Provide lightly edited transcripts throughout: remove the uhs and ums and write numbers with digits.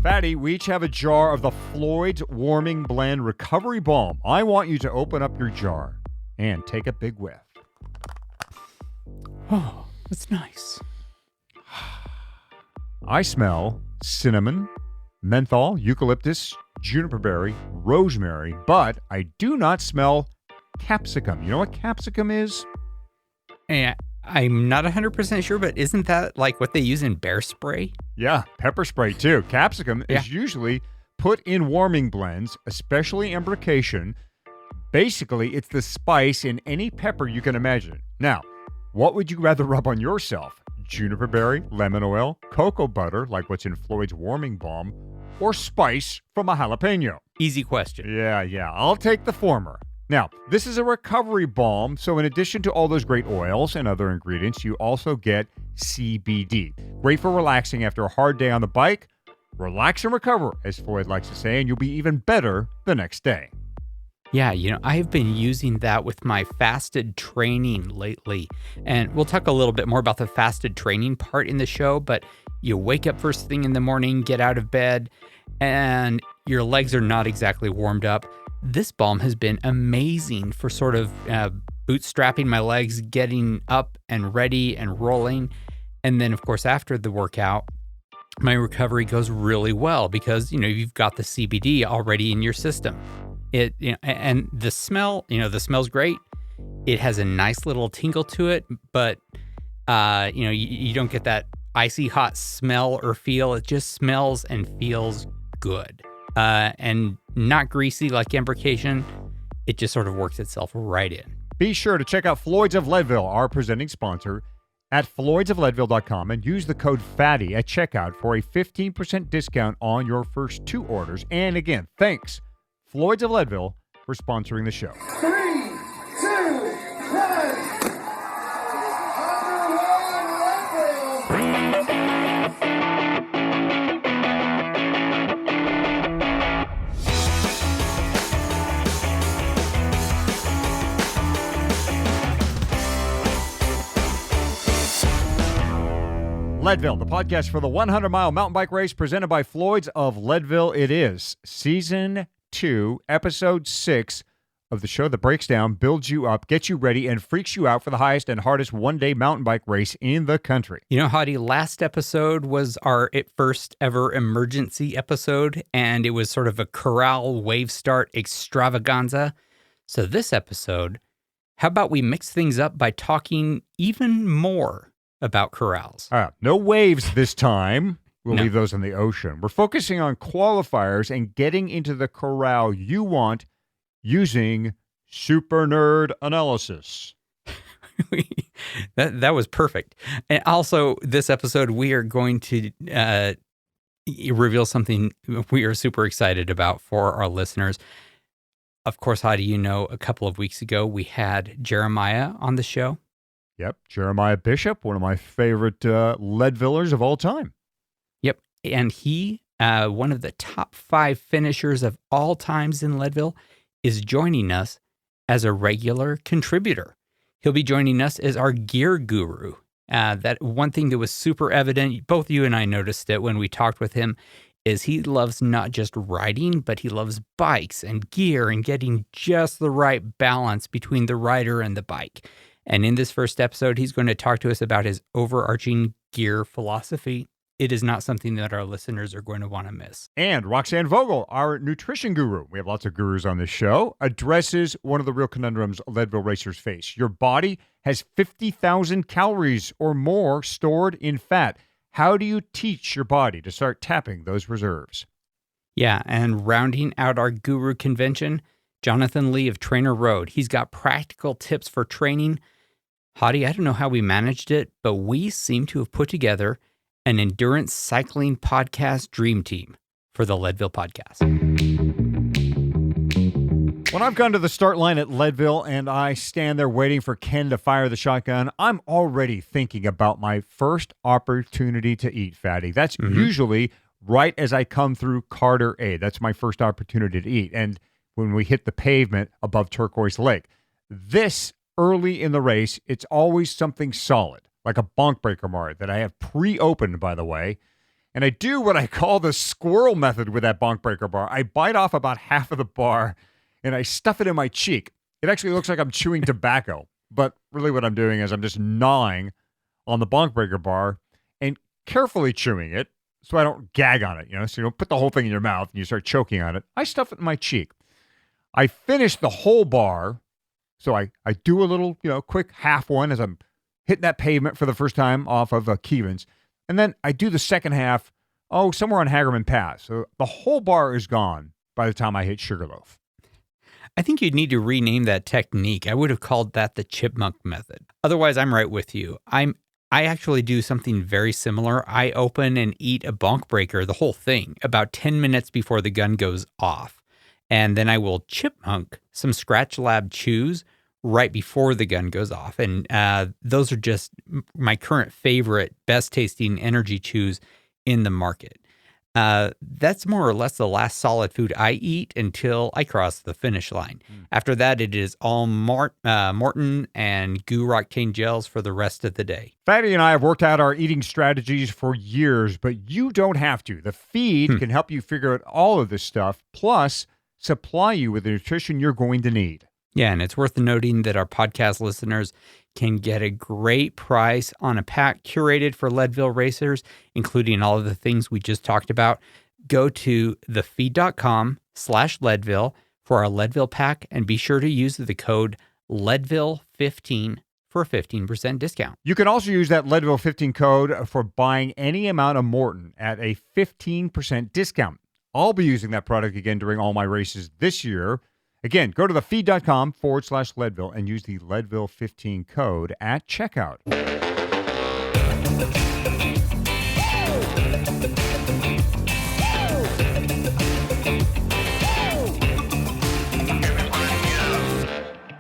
Fatty, we each have a jar of the Floyd's Warming Blend Recovery Balm. I want you to open up your jar and take a big whiff. Oh, that's nice. I smell cinnamon, menthol, eucalyptus, juniper berry, rosemary, but I do not smell capsicum. You know what capsicum is? Yeah, I'm not 100% sure, but isn't that like what they use in bear spray? Yeah, pepper spray too. Capsicum is usually put in warming blends, especially embrocation. Basically, it's the spice in any pepper you can imagine. Now, what would you rather rub on yourself? Juniper berry, lemon oil, cocoa butter, like what's in Floyd's Warming Balm, or spice from a jalapeno? Easy question. Yeah. I'll take the former. Now, this is a recovery balm, so in addition to all those great oils and other ingredients, you also get CBD. Great for relaxing after a hard day on the bike. Relax and recover, as Floyd likes to say, and you'll be even better the next day. Yeah, I've been using that with my fasted training lately. And we'll talk a little bit more about the fasted training part in the show, but you wake up first thing in the morning, get out of bed, and your legs are not exactly warmed up. This balm has been amazing for sort of bootstrapping my legs, getting up and ready and rolling. And then, of course, after the workout, my recovery goes really well because, you've got the CBD already in your system. And the smell, the smell's great. It has a nice little tingle to it, but, you don't get that icy hot smell or feel. It just smells and feels good. And not greasy like embrocation. It just sort of works itself right in. Be sure to check out Floyd's of Leadville, our presenting sponsor, at floydsofleadville.com and use the code FATTY at checkout for a 15% discount on your first 2 orders. And again, thanks, Floyd's of Leadville, for sponsoring the show. 3, 2, 1. Leadville, the podcast for the 100-mile mountain bike race presented by Floyd's of Leadville. It is Season 2, Episode 6 of the show that breaks down, builds you up, gets you ready, and freaks you out for the highest and hardest one-day mountain bike race in the country. Hadi, last episode was our first ever emergency episode, and it was sort of a Corral wave start extravaganza. So this episode, how about we mix things up by talking even more about corrals? No waves this time. We'll leave those in the ocean. We're focusing on qualifiers and getting into the corral you want using super nerd analysis. That was perfect. And also, this episode, we are going to reveal something we are super excited about for our listeners. Of course, Hadi, a couple of weeks ago, we had Jeremiah on the show. Yep, Jeremiah Bishop, one of my favorite Leadvillers of all time. Yep, and he, one of the top 5 finishers of all times in Leadville, is joining us as a regular contributor. He'll be joining us as our gear guru. That one thing that was super evident, both you and I noticed it when we talked with him, is he loves not just riding, but he loves bikes and gear and getting just the right balance between the rider and the bike. And in this first episode, he's going to talk to us about his overarching gear philosophy. It is not something that our listeners are going to want to miss. And Roxanne Vogel, our nutrition guru, we have lots of gurus on this show, addresses one of the real conundrums Leadville racers face. Your body has 50,000 calories or more stored in fat. How do you teach your body to start tapping those reserves? Yeah, and rounding out our guru convention, Jonathan Lee of Trainer Road. He's got practical tips for training. Hadi, I don't know how we managed it, but we seem to have put together an endurance cycling podcast dream team for the Leadville podcast. When I've gone to the start line at Leadville and I stand there waiting for Ken to fire the shotgun, I'm already thinking about my first opportunity to eat, Fatty. That's usually right as I come through Carter A. That's my first opportunity to eat. And when we hit the pavement above Turquoise Lake, this early in the race, it's always something solid, like a bonk breaker mart that I have pre-opened, by the way. And I do what I call the squirrel method with that bonk breaker bar. I bite off about half of the bar and I stuff it in my cheek. It actually looks like I'm chewing tobacco, but really what I'm doing is I'm just gnawing on the bonk breaker bar and carefully chewing it so I don't gag on it, so you don't put the whole thing in your mouth and you start choking on it. I stuff it in my cheek. I finish the whole bar, so I do a little, quick half one as I'm hitting that pavement for the first time off of Keevan's. And then I do the second half, somewhere on Hagerman Pass. So the whole bar is gone by the time I hit Sugarloaf. I think you'd need to rename that technique. I would have called that the chipmunk method. Otherwise, I'm right with you. I actually do something very similar. I open and eat a bonk breaker, the whole thing, about 10 minutes before the gun goes off. And then I will chipmunk some Scratch Lab chews right before the gun goes off. And those are just my current favorite, best tasting energy chews in the market. That's more or less the last solid food I eat until I cross the finish line. After that, it is all Morton and Goo Roctane gels for the rest of the day. Fatty and I have worked out our eating strategies for years, but you don't have to. The feed can help you figure out all of this stuff, plus supply you with the nutrition you're going to need. Yeah, and it's worth noting that our podcast listeners can get a great price on a pack curated for Leadville racers, including all of the things we just talked about. Go to thefeed.com/Leadville for our Leadville pack, and be sure to use the code Leadville15 for a 15% discount. You can also use that Leadville 15 code for buying any amount of Morton at a 15% discount. I'll be using that product again during all my races this year. Again, go to thefeed.com/Leadville and use the Leadville 15 code at checkout.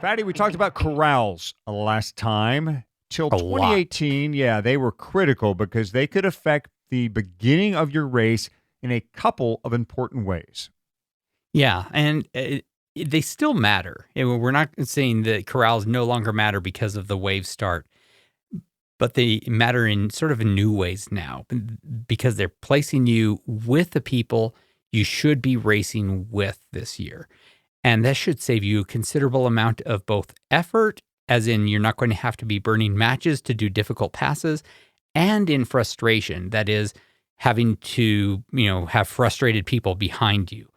Fatty, we talked about corrals last time. Till 2018, they were critical because they could affect the beginning of your race in a couple of important ways. Yeah, and they still matter. We're not saying that corrals no longer matter because of the wave start, but they matter in sort of new ways now because they're placing you with the people you should be racing with this year. And that should save you a considerable amount of both effort, as in you're not going to have to be burning matches to do difficult passes, and in frustration, that is having to, have frustrated people behind you.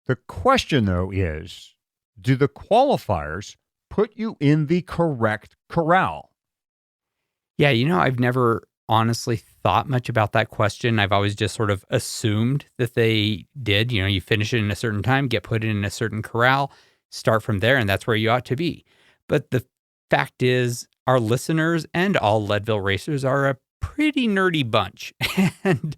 The question, though, is, do the qualifiers put you in the correct corral? Yeah, I've never honestly thought much about that question. I've always just sort of assumed that they did. You finish it in a certain time, get put in a certain corral, start from there, and that's where you ought to be. But the fact is, our listeners and all Leadville racers are a pretty nerdy bunch. And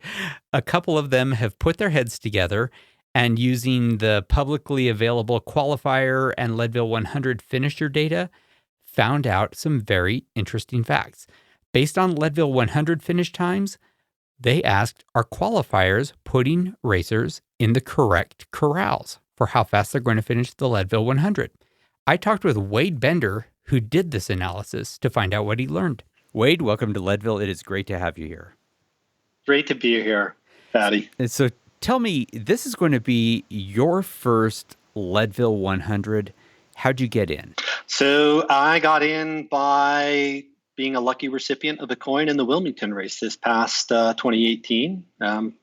a couple of them have put their heads together and using the publicly available qualifier and Leadville 100 finisher data, found out some very interesting facts. Based on Leadville 100 finish times, they asked, are qualifiers putting racers in the correct corrals for how fast they're going to finish the Leadville 100? I talked with Wade Bender, who did this analysis, to find out what he learned. Wade, welcome to Leadville. It is great to have you here. Great to be here, Patty. And so tell me, this is going to be your first Leadville 100. How'd you get in? So I got in by being a lucky recipient of the coin in the Wilmington race this past 2018.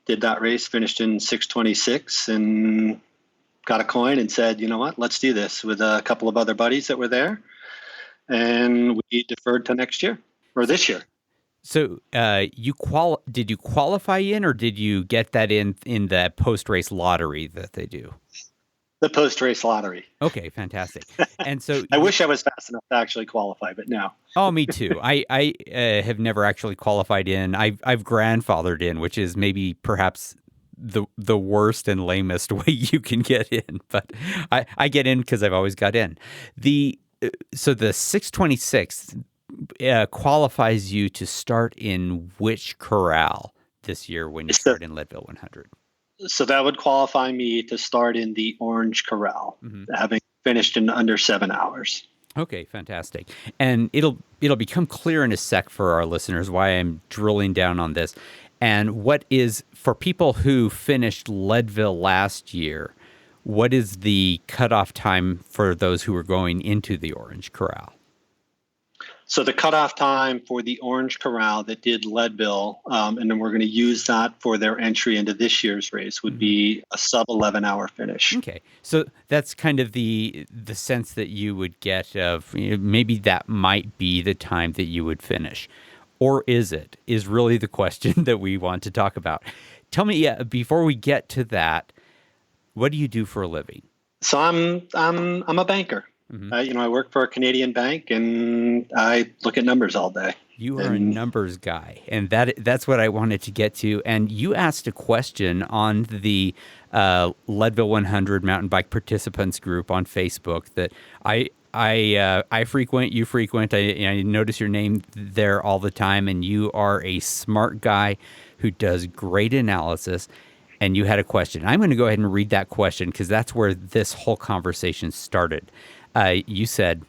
Did that race, finished in 6:26, and got a coin and said, you know what, let's do this with a couple of other buddies that were there. And we deferred to next year, or this year. So did you qualify in, or did you get that in the post-race lottery that they do? The post-race lottery. Okay, fantastic. And so I wish I was fast enough to actually qualify, but no. Oh, me too. I have never actually qualified in. I've grandfathered in, which is maybe perhaps the worst and lamest way you can get in. But I get in because I've always got in. So the 626 qualifies you to start in which corral this year when you start in Leadville 100? So that would qualify me to start in the Orange Corral, having finished in under 7 hours. Okay, fantastic. And it'll become clear in a sec for our listeners why I'm drilling down on this. And what is, for people who finished Leadville last year, what is the cutoff time for those who are going into the Orange Corral? So the cutoff time for the Orange Corral that did Leadville, and then we're going to use that for their entry into this year's race, would be a sub 11-hour finish. Okay, so that's kind of the sense that you would get of, maybe that might be the time that you would finish, or is it? Is really the question that we want to talk about. Tell me, before we get to that, what do you do for a living? So I'm a banker. I work for a Canadian bank, and I look at numbers all day. You are a numbers guy, and that's what I wanted to get to. And you asked a question on the Leadville 100 mountain bike participants group on Facebook that I frequent, you frequent. I notice your name there all the time, and you are a smart guy who does great analysis. And you had a question. I'm going to go ahead and read that question because that's where this whole conversation started. You said,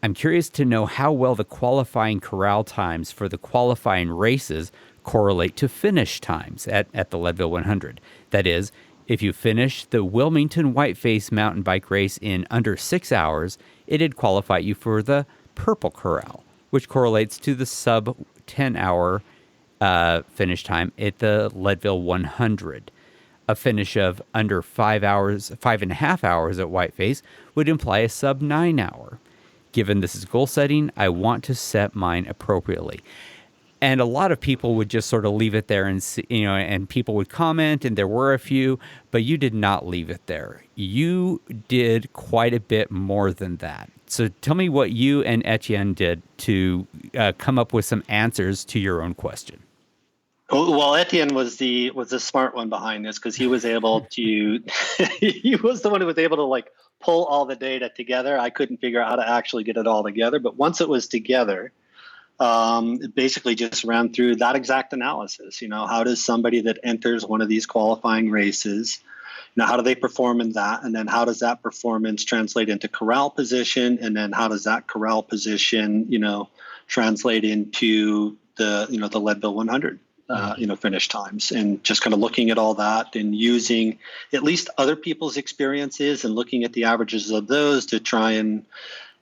I'm curious to know how well the qualifying corral times for the qualifying races correlate to finish times at the Leadville 100. That is, if you finish the Wilmington Whiteface mountain bike race in under 6 hours, it'd qualify you for the Purple Corral, which correlates to the sub 10-hour finish time at the Leadville 100. A finish of under 5.5 hours at Whiteface would imply a sub 9-hour. Given this is goal setting, I want to set mine appropriately. And a lot of people would just sort of leave it there, and and people would comment, and there were a few, but you did not leave it there. You did quite a bit more than that. So tell me what you and Etienne did to come up with some answers to your own question. Well, Etienne was the smart one behind this because he was able to. He was the one who was able to pull all the data together. I couldn't figure out how to actually get it all together, but once it was together, it basically just ran through that exact analysis. How does somebody that enters one of these qualifying races, how do they perform in that, and then how does that performance translate into corral position, and then how does that corral position, translate into the Leadville 100. Finish times, and just kind of looking at all that and using at least other people's experiences and looking at the averages of those to try and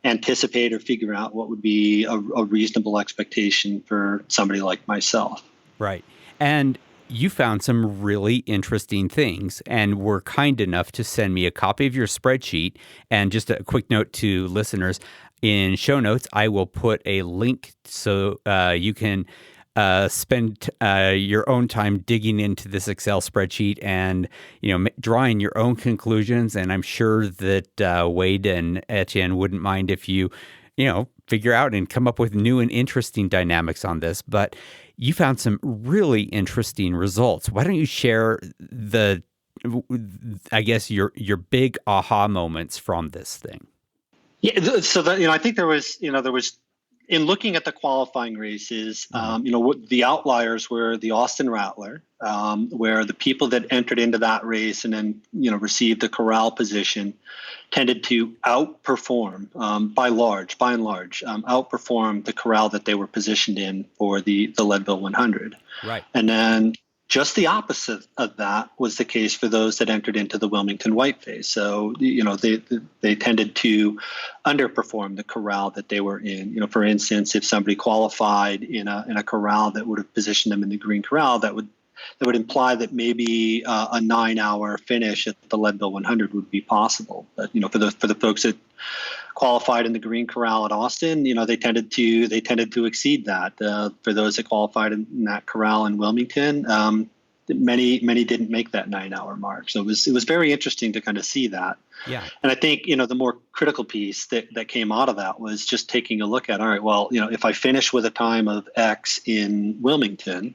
anticipate or figure out what would be a reasonable expectation for somebody like myself. Right. And you found some really interesting things and were kind enough to send me a copy of your spreadsheet. And just a quick note to listeners, in show notes, I will put a link so you can spend your own time digging into this Excel spreadsheet and, drawing your own conclusions. And I'm sure that Wade and Etienne wouldn't mind if you, figure out and come up with new and interesting dynamics on this. But you found some really interesting results. Why don't you share your big aha moments from this thing? Yeah, so that, I think there was in looking at the qualifying races, what the outliers were the Austin Rattler, where the people that entered into that race and then, received the corral position tended to outperform by and large, outperform the corral that they were positioned in for the Leadville 100. Right. And then just the opposite of that was the case for those that entered into the Wilmington Whiteface. So, they tended to underperform the corral that they were in. For instance, if somebody qualified in a corral that would have positioned them in the green corral, that would imply that maybe a 9-hour finish at the Leadville 100 would be possible. But for the folks that qualified in the green corral at Austin, they tended to exceed that. For those that qualified in that corral in Wilmington, many didn't make that 9-hour mark. So it was very interesting to kind of see that. Yeah. And I think the more critical piece that came out of that was just taking a look at, all right, well, if I finish with a time of X in Wilmington,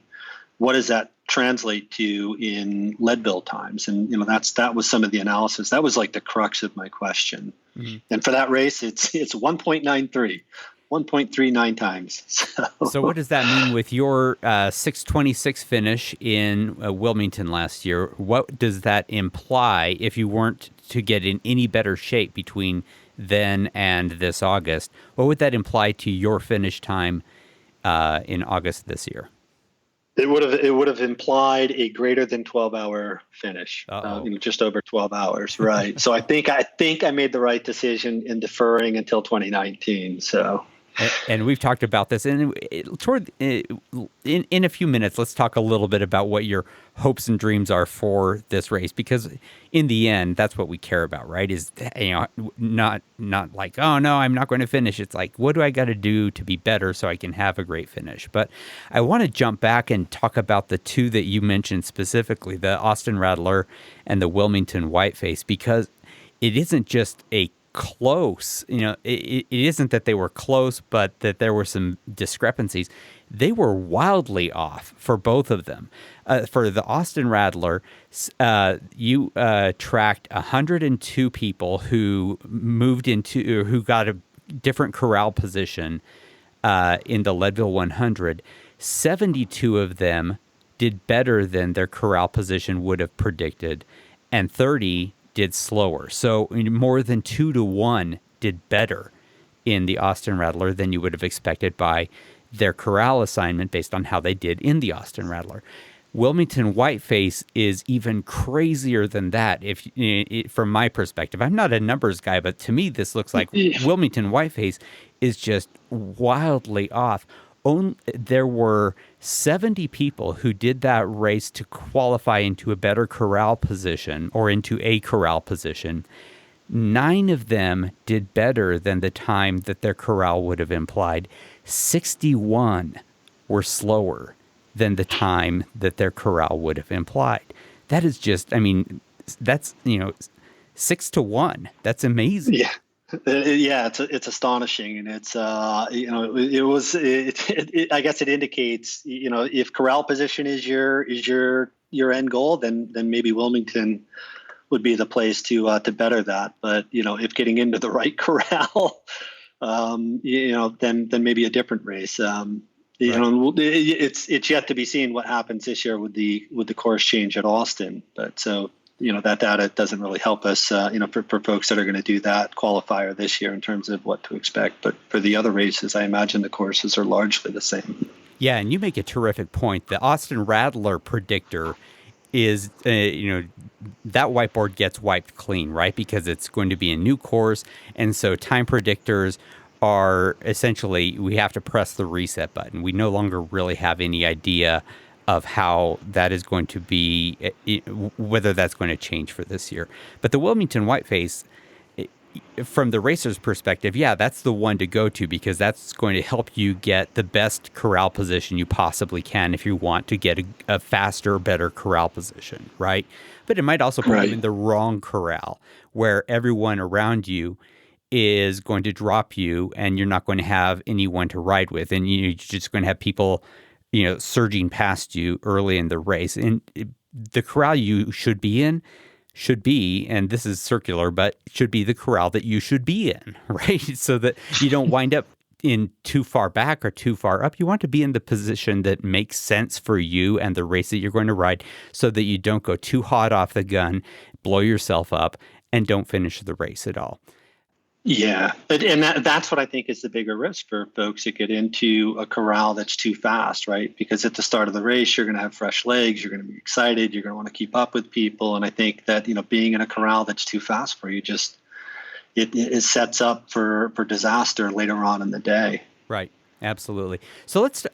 what does that translate to in Leadville times? And that was some of the analysis. That was like the crux of my question. Mm-hmm. And for that race, it's 1.39 times. So what does that mean with your 6:26 finish in Wilmington last year? What does that imply if you weren't to get in any better shape between then and this August? What would that imply to your finish time in August this year? It would have implied a greater than 12-hour finish, just over 12 hours, right? So I think I made the right decision in deferring until 2019. So. And we've talked about this, and in a few minutes, let's talk a little bit about what your hopes and dreams are for this race, because in the end, that's what we care about, right? Is not like, oh no, I'm not going to finish. It's like, what do I got to do to be better so I can have a great finish? But I want to jump back and talk about the two that you mentioned specifically, the Austin Rattler and the Wilmington Whiteface, because it isn't just a close, it isn't that they were close, but that there were some discrepancies. They were wildly off for both of them. For the Austin Rattler, you tracked 102 people who moved into, or who got a different corral position in the Leadville 100. 72 of them did better than their corral position would have predicted, and 30 did slower. So more than 2 to 1 did better in the Austin Rattler than you would have expected by their corral assignment based on how they did in the Austin Rattler. Wilmington Whiteface is even crazier than that. From my perspective, I'm not a numbers guy, but to me, this looks like Wilmington Whiteface is just wildly off. There were 70 people who did that race to qualify into a better corral position or into a corral position. 9 of them did better than the time that their corral would have implied. 61 were slower than the time that their corral would have implied. That is just, that's, 6 to 1. That's amazing. Yeah. Yeah, it's astonishing, and it's I guess it indicates, if corral position is your end goal, then maybe Wilmington would be the place to better that. But if getting into the right corral, then maybe a different race. It's yet to be seen what happens this year with the course change at Austin. But so. That data doesn't really help us, for folks that are going to do that qualifier this year in terms of what to expect. But for the other races, I imagine the courses are largely the same. Yeah, and you make a terrific point. The Austin Rattler predictor is, that whiteboard gets wiped clean, right? Because it's going to be a new course. And so time predictors are essentially, we have to press the reset button. We no longer really have any idea of how that is going to be, whether that's going to change for this year. But the Wilmington Whiteface, from the racer's perspective, yeah, that's the one to go to, because that's going to help you get the best corral position you possibly can if you want to get a faster, better corral position, right? But it might also put you in the wrong corral, where everyone around you is going to drop you and you're not going to have anyone to ride with, and you're just going to have people surging past you early in the race. And the corral you should be in should be, and this is circular, but should be the corral that you should be in, right? So that you don't wind up in too far back or too far up. You want to be in the position that makes sense for you and the race that you're going to ride, so that you don't go too hot off the gun, blow yourself up, and don't finish the race at all. Yeah, and that's what I think is the bigger risk for folks that get into a corral that's too fast, right? Because at the start of the race, you're going to have fresh legs, you're going to be excited, you're going to want to keep up with people, and I think that being in a corral that's too fast for you, just it sets up for disaster later on in the day. Right. Absolutely. So let's.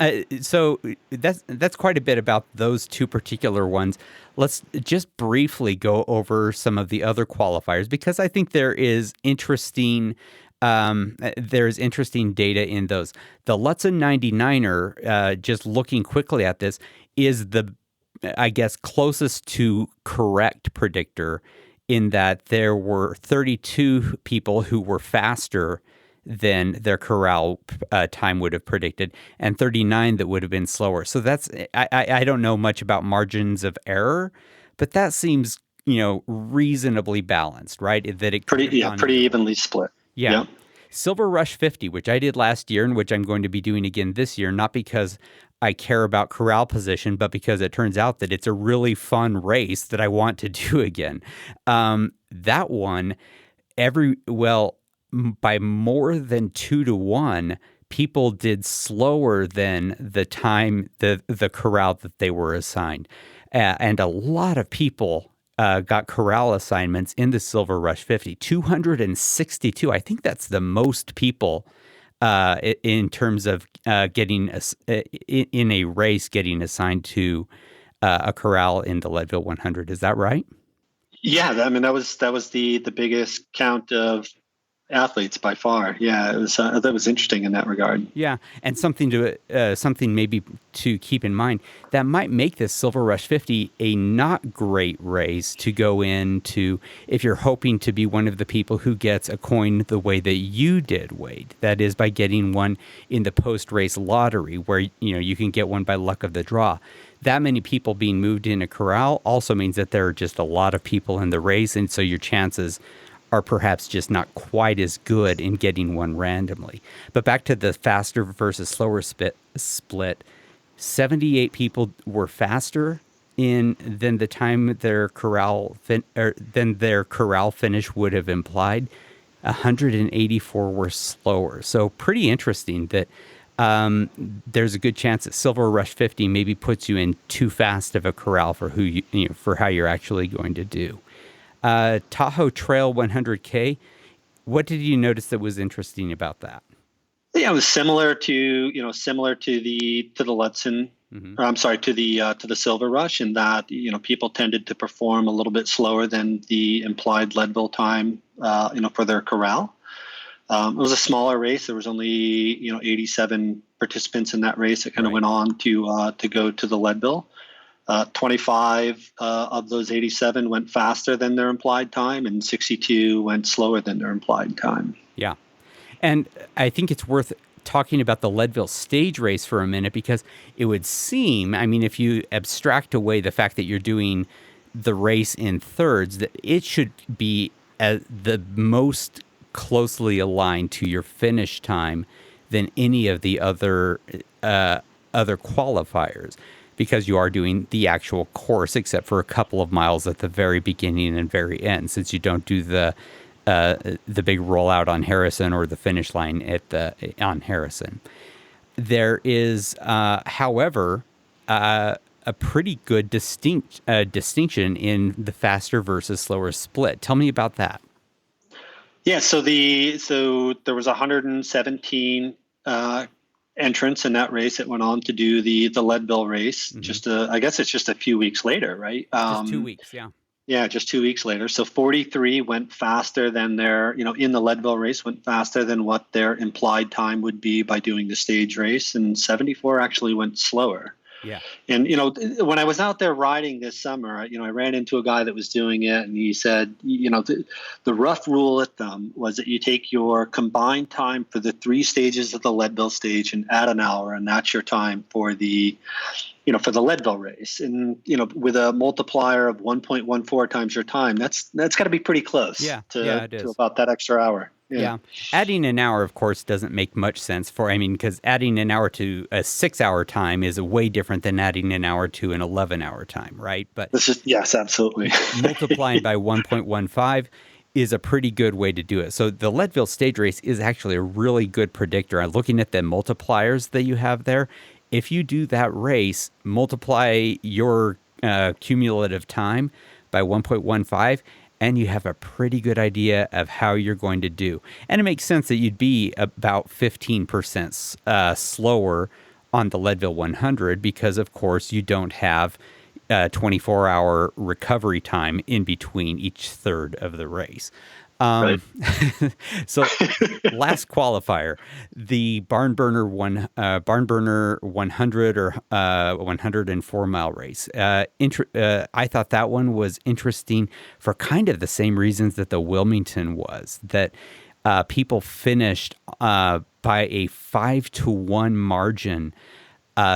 So that's quite a bit about those two particular ones. Let's just briefly go over some of the other qualifiers, because I think there is interesting. There's interesting data in those. The Lutzen 99er, just looking quickly at this, is the, I guess, closest to correct predictor, in that there were 32 people who were faster than their corral time would have predicted, and 39 that would have been slower. So that's, I don't know much about margins of error, but that seems, reasonably balanced, right? That it pretty evenly split. Yeah. Yep. Silver Rush 50, which I did last year and which I'm going to be doing again this year, not because I care about corral position, but because it turns out that it's a really fun race that I want to do again. That one, by more than 2 to 1, people did slower than the time the corral that they were assigned. And a lot of people got corral assignments in the Silver Rush 50, 262. I think that's the most people in terms of getting in a race getting assigned to a corral in the Leadville 100. Is that right? Yeah, I mean that was the biggest count of athletes by far. Yeah, it was that was interesting in that regard. Yeah, and something maybe to keep in mind that might make this Silver Rush 50 a not great race to go into if you're hoping to be one of the people who gets a coin the way that you did, Wade. That is by getting one in the post-race lottery, where you can get one by luck of the draw. That many people being moved in a corral also means that there are just a lot of people in the race, and so your chances are perhaps just not quite as good in getting one randomly. But back to the faster versus slower split, 78 people were faster than the time their corral finish would have implied. 184 were slower. So pretty interesting that there's a good chance that Silver Rush 50 maybe puts you in too fast of a corral for for how you're actually going to do. Tahoe Trail 100K. What did you notice that was interesting about that? Yeah, it was similar to the Ludson. Mm-hmm. Or I'm sorry, to the Silver Rush, in that people tended to perform a little bit slower than the implied Leadville time for their corral. It was a smaller race. There was only 87 participants in that race that kind of went on to go to the Leadville. 25 of those 87 went faster than their implied time, and 62 went slower than their implied time. Yeah. And I think it's worth talking about the Leadville stage race for a minute, because it would seem, I mean, if you abstract away the fact that you're doing the race in thirds, that it should be the most closely aligned to your finish time than any of the other qualifiers, because you are doing the actual course, except for a couple of miles at the very beginning and very end, since you don't do the big rollout on Harrison or the finish line on Harrison. There is, however, a pretty good distinction in the faster versus slower split. Tell me about that. Yeah, so there was 117 entrants in that race that went on to do the Leadville race. Mm-hmm. I guess it's just a few weeks later, right? Just 2 weeks, yeah. Yeah, just 2 weeks later. So 43 went faster than their, in the Leadville race, went faster than what their implied time would be by doing the stage race, and 74 actually went slower. Yeah. And, when I was out there riding this summer, I ran into a guy that was doing it, and he said, the rough rule at them was that you take your combined time for the 3 stages of the Leadville stage and add an hour, and that's your time for the Leadville race. And, with a multiplier of 1.14 times your time, that's got to be pretty close to about that extra hour. Yeah. Adding an hour, of course, doesn't make much sense because adding an hour to a 6-hour time is way different than adding an hour to an 11-hour time, right? But yes, absolutely. Multiplying by 1.15 is a pretty good way to do it. So the Leadville stage race is actually a really good predictor. I'm looking at the multipliers that you have there. If you do that race, multiply your cumulative time by 1.15, and you have a pretty good idea of how you're going to do. And it makes sense that you'd be about 15% slower on the Leadville 100 because, of course, you don't have 24-hour recovery time in between each third of the race. Right. So last qualifier, the Barn Burner 100 or 104 mile race. I thought that one was interesting for kind of the same reasons that the Wilmington was, that people finished by a 5-1 margin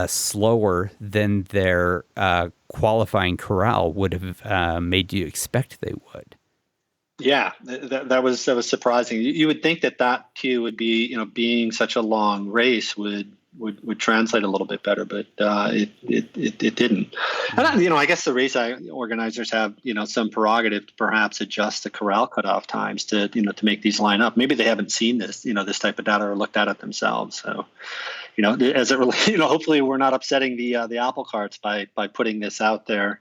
slower than their qualifying corral would have made you expect they would. Yeah, that was surprising. You would think that too would be, being such a long race would would translate a little bit better, but it didn't. And I guess the race organizers have some prerogative to perhaps adjust the corral cutoff times to to make these line up. Maybe they haven't seen this this type of data or looked at it themselves. So as it relates, hopefully we're not upsetting the apple carts by putting this out there.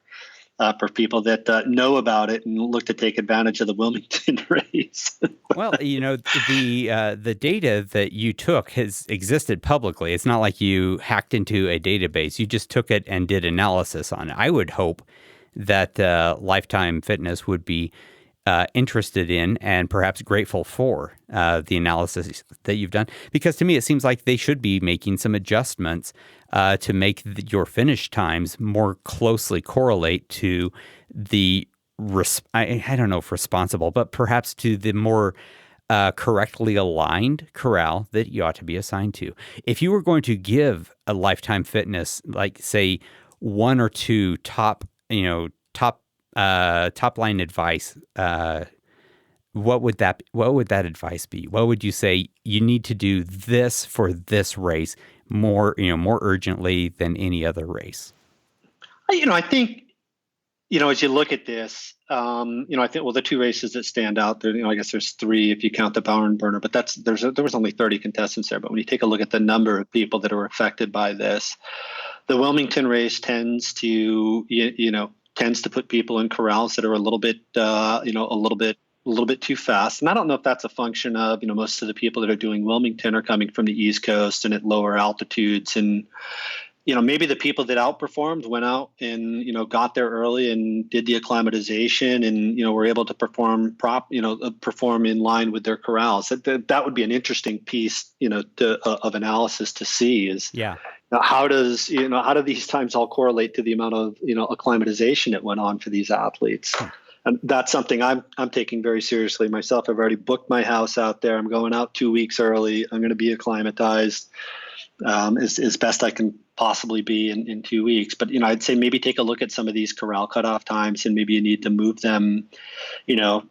For people that know about it and look to take advantage of the Wilmington race. Well, the data that you took has existed publicly. It's not like you hacked into a database. You just took it and did analysis on it. I would hope that Lifetime Fitness would be interested in and perhaps grateful for the analysis that you've done, because to me it seems like they should be making some adjustments to make your finish times more closely correlate to the I don't know if responsible, but perhaps to the more correctly aligned corral that you ought to be assigned to. If you were going to give a Lifetime Fitness, like say one or two top line advice, what would that advice be? What would you say you need to do this for this race more urgently than any other race? I think as you look at this, I think the two races that stand out there, I guess there's three if you count the barn burner, but there was only 30 contestants there. But when you take a look at the number of people that are affected by this, the Wilmington race tends to put people in corrals that are a little bit too fast. And I don't know if that's a function of, most of the people that are doing Wilmington are coming from the East Coast and at lower altitudes. And, maybe the people that outperformed went out and, got there early and did the acclimatization and, were able to perform in line with their corrals. That would be an interesting piece, of analysis to see is, how do these times all correlate to the amount of, acclimatization that went on for these athletes? And that's something I'm taking very seriously myself. I've already booked my house out there. I'm going out 2 weeks early. I'm going to be acclimatized as best I can possibly be in 2 weeks. But, I'd say maybe take a look at some of these corral cutoff times, and maybe you need to move them,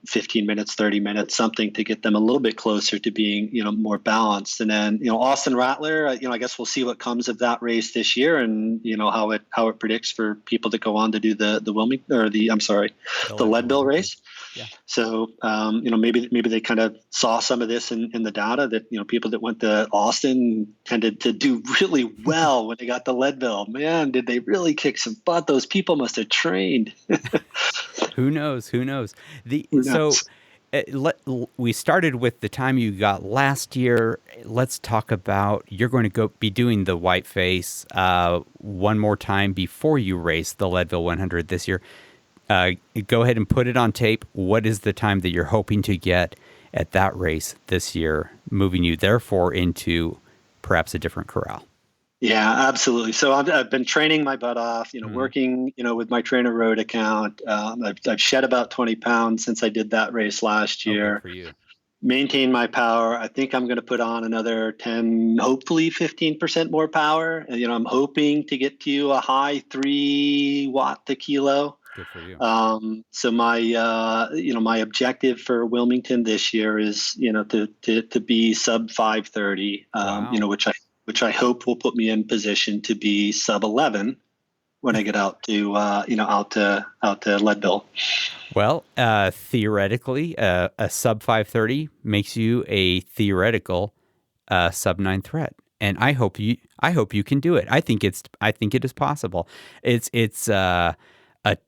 15 minutes, 30 minutes, something to get them a little bit closer to being, more balanced. And then, Austin Rattler, I guess we'll see what comes of that race this year and, how it predicts for people that go on to do the Wilmington or the Leadville race. Yeah. So, maybe they kind of saw some of this in the data that, people that went to Austin tended to do really well when they got to Leadville. Man, did they really kick some butt? Those people must have trained. Who knows? So we started with the time you got last year. Let's talk about, you're going to be doing the white face one more time before you race the Leadville 100 this year. Go ahead and put it on tape. What is the time that you're hoping to get at that race this year, moving you therefore into perhaps a different corral? Yeah, absolutely. So I've been training my butt off, working, with my Trainer Road account. I've shed about 20 pounds since I did that race last year. Okay, for you. Maintain my power. I think I'm going to put on another 10, hopefully 15% more power. And, I'm hoping to get to a high 3 watt to kilo. Good for you. So my objective for Wilmington this year is, to be sub 530, Wow. which I hope will put me in position to be sub 11 when I get out to out to Leadville. Well, theoretically, a sub 530 makes you a theoretical sub 9 threat, and I hope you can do it. I think it is possible. It's a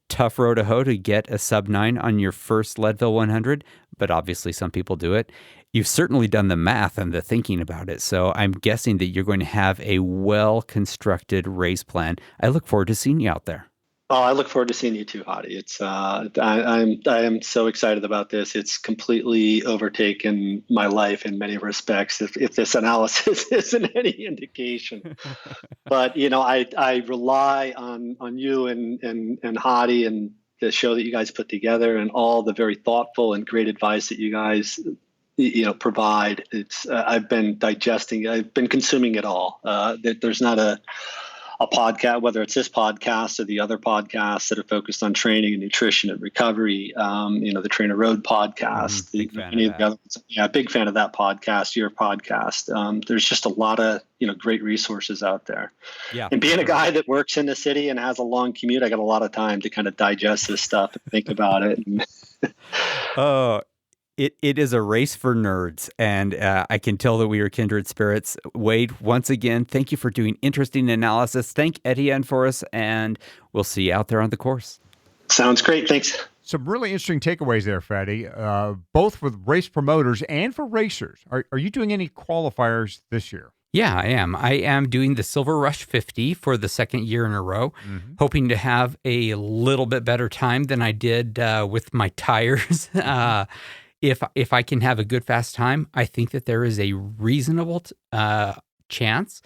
tough row to hoe to get a sub 9 on your first Leadville 100, but obviously some people do it. You've certainly done the math and the thinking about it, so I'm guessing that you're going to have a well-constructed race plan. I look forward to seeing you out there. Oh, I look forward to seeing you too, Hadi. It's I am so excited about this. It's completely overtaken my life in many respects, if this analysis isn't any indication. But I rely on you and Hadi and the show that you guys put together and all the very thoughtful and great advice that you guys provide. It's I've been consuming it all. There's not a a podcast, whether it's this podcast or the other podcasts that are focused on training and nutrition and recovery, the Trainer Road podcast, Big fan any of of the other ones. Yeah, big fan of that podcast, your podcast. There's just a lot of, great resources out there. Yeah. And being a guy that works in the city and has a long commute, I got a lot of time to kind of digest this stuff and think about it. It is a race for nerds, and I can tell that we are kindred spirits. Wade, once again, thank you for doing interesting analysis. Thank Etienne for us, and we'll see you out there on the course. Sounds great. Thanks. Some really interesting takeaways there, Fatty, both with race promoters and for racers. Are you doing any qualifiers this year? Yeah, I am. I am doing the Silver Rush 50 for the second year in a row, hoping to have a little bit better time than I did with my tires. If I can have a good fast time, I think that there is a reasonable chance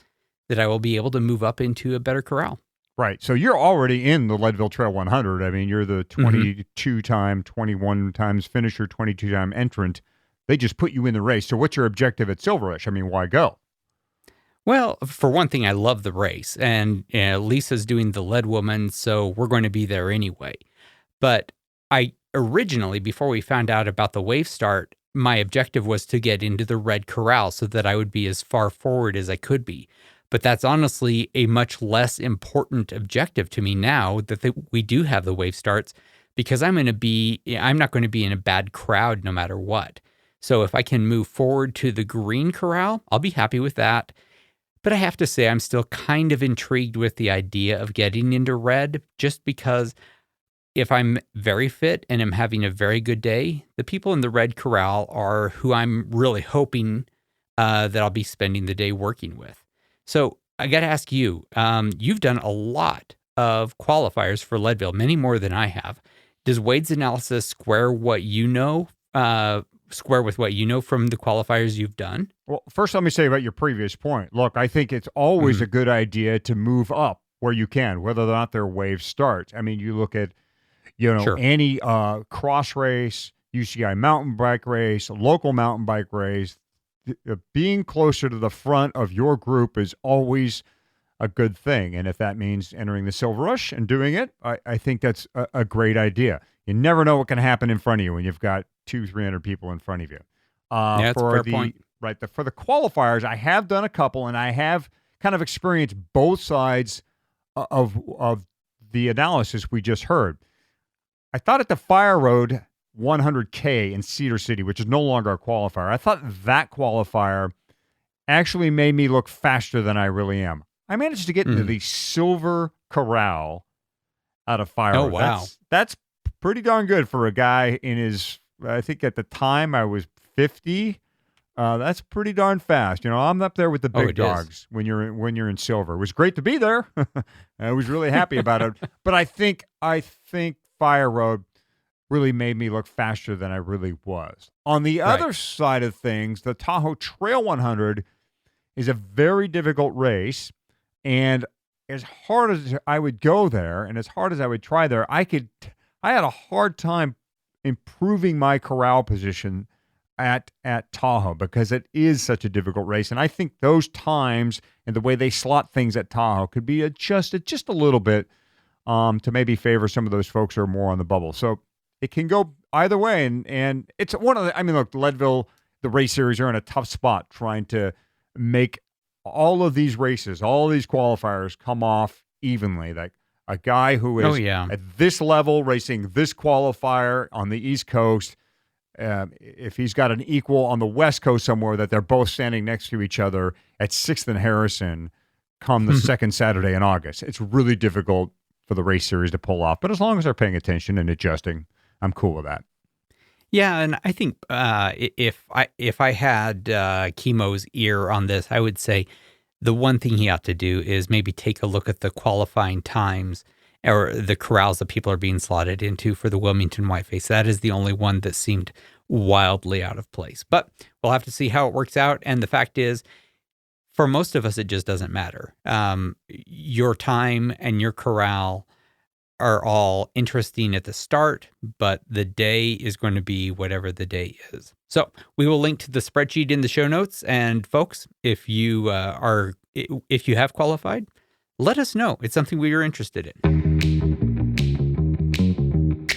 that I will be able to move up into a better corral. Right. So you're already in the Leadville Trail 100. I mean, you're the 22-time, 21 times finisher, 22-time entrant. They just put you in the race. So what's your objective at Silver Rush? I mean, why go? Well, for one thing, I love the race, and Lisa's doing the Lead Woman, so we're going to be there anyway. But I originally, before we found out about the wave start, my objective was to get into the Red Corral so that I would be as far forward as I could be. But that's honestly a much less important objective to me now that we do have the wave starts, because I'm not going to be in a bad crowd no matter what. So if I can move forward to the Green Corral, I'll be happy with that. But I have to say, I'm still kind of intrigued with the idea of getting into Red, just because if I'm very fit and I'm having a very good day, the people in the Red Corral are who I'm really hoping that I'll be spending the day working with. So I got to ask you, you've done a lot of qualifiers for Leadville, many more than I have. Does Wade's analysis square with what you know from the qualifiers you've done? Well, first, let me say about your previous point. Look, I think it's always a good idea to move up where you can, whether or not their wave starts. I mean, you look at, any cross race, UCI mountain bike race, local mountain bike race, being closer to the front of your group is always a good thing. And if that means entering the Silver Rush and doing it, I think that's a great idea. You never know what can happen in front of you when you've got 200-300 people in front of you. That's a fair point. Right. For the qualifiers, I have done a couple, and I have kind of experienced both sides of the analysis we just heard. I thought at the Fire Road 100K in Cedar City, which is no longer a qualifier, I thought that qualifier actually made me look faster than I really am. I managed to get into the Silver Corral out of Fire Road. Oh, wow. That's pretty darn good for a guy in his, I think at the time I was 50. That's pretty darn fast. I'm up there with the big dogs when you're in Silver. It was great to be there. I was really happy about it. But I think Fire Road really made me look faster than I really was. On the other side of things, the Tahoe Trail 100 is a very difficult race, and as hard as I would go there and as hard as I would try there, I had a hard time improving my corral position at Tahoe, because it is such a difficult race. And I think those times and the way they slot things at Tahoe could be adjusted just a little bit to maybe favor some of those folks who are more on the bubble. So it can go either way. And it's look, Leadville, the race series are in a tough spot trying to make all of these races, all these qualifiers come off evenly. Like a guy who is at this level racing this qualifier on the East Coast, if he's got an equal on the West Coast somewhere, that they're both standing next to each other at 6th and Harrison come the second Saturday in August. It's really difficult for the race series to pull off. But as long as they're paying attention and adjusting, I'm cool with that. Yeah, and I think if I had Chemo's ear on this, I would say the one thing he ought to do is maybe take a look at the qualifying times or the corrals that people are being slotted into for the Wilmington Whiteface. That is the only one that seemed wildly out of place. But we'll have to see how it works out. And the fact is, for most of us, it just doesn't matter. Your time and your corral are all interesting at the start, but the day is going to be whatever the day is. So we will link to the spreadsheet in the show notes. And folks, if you have qualified, let us know. It's something we are interested in.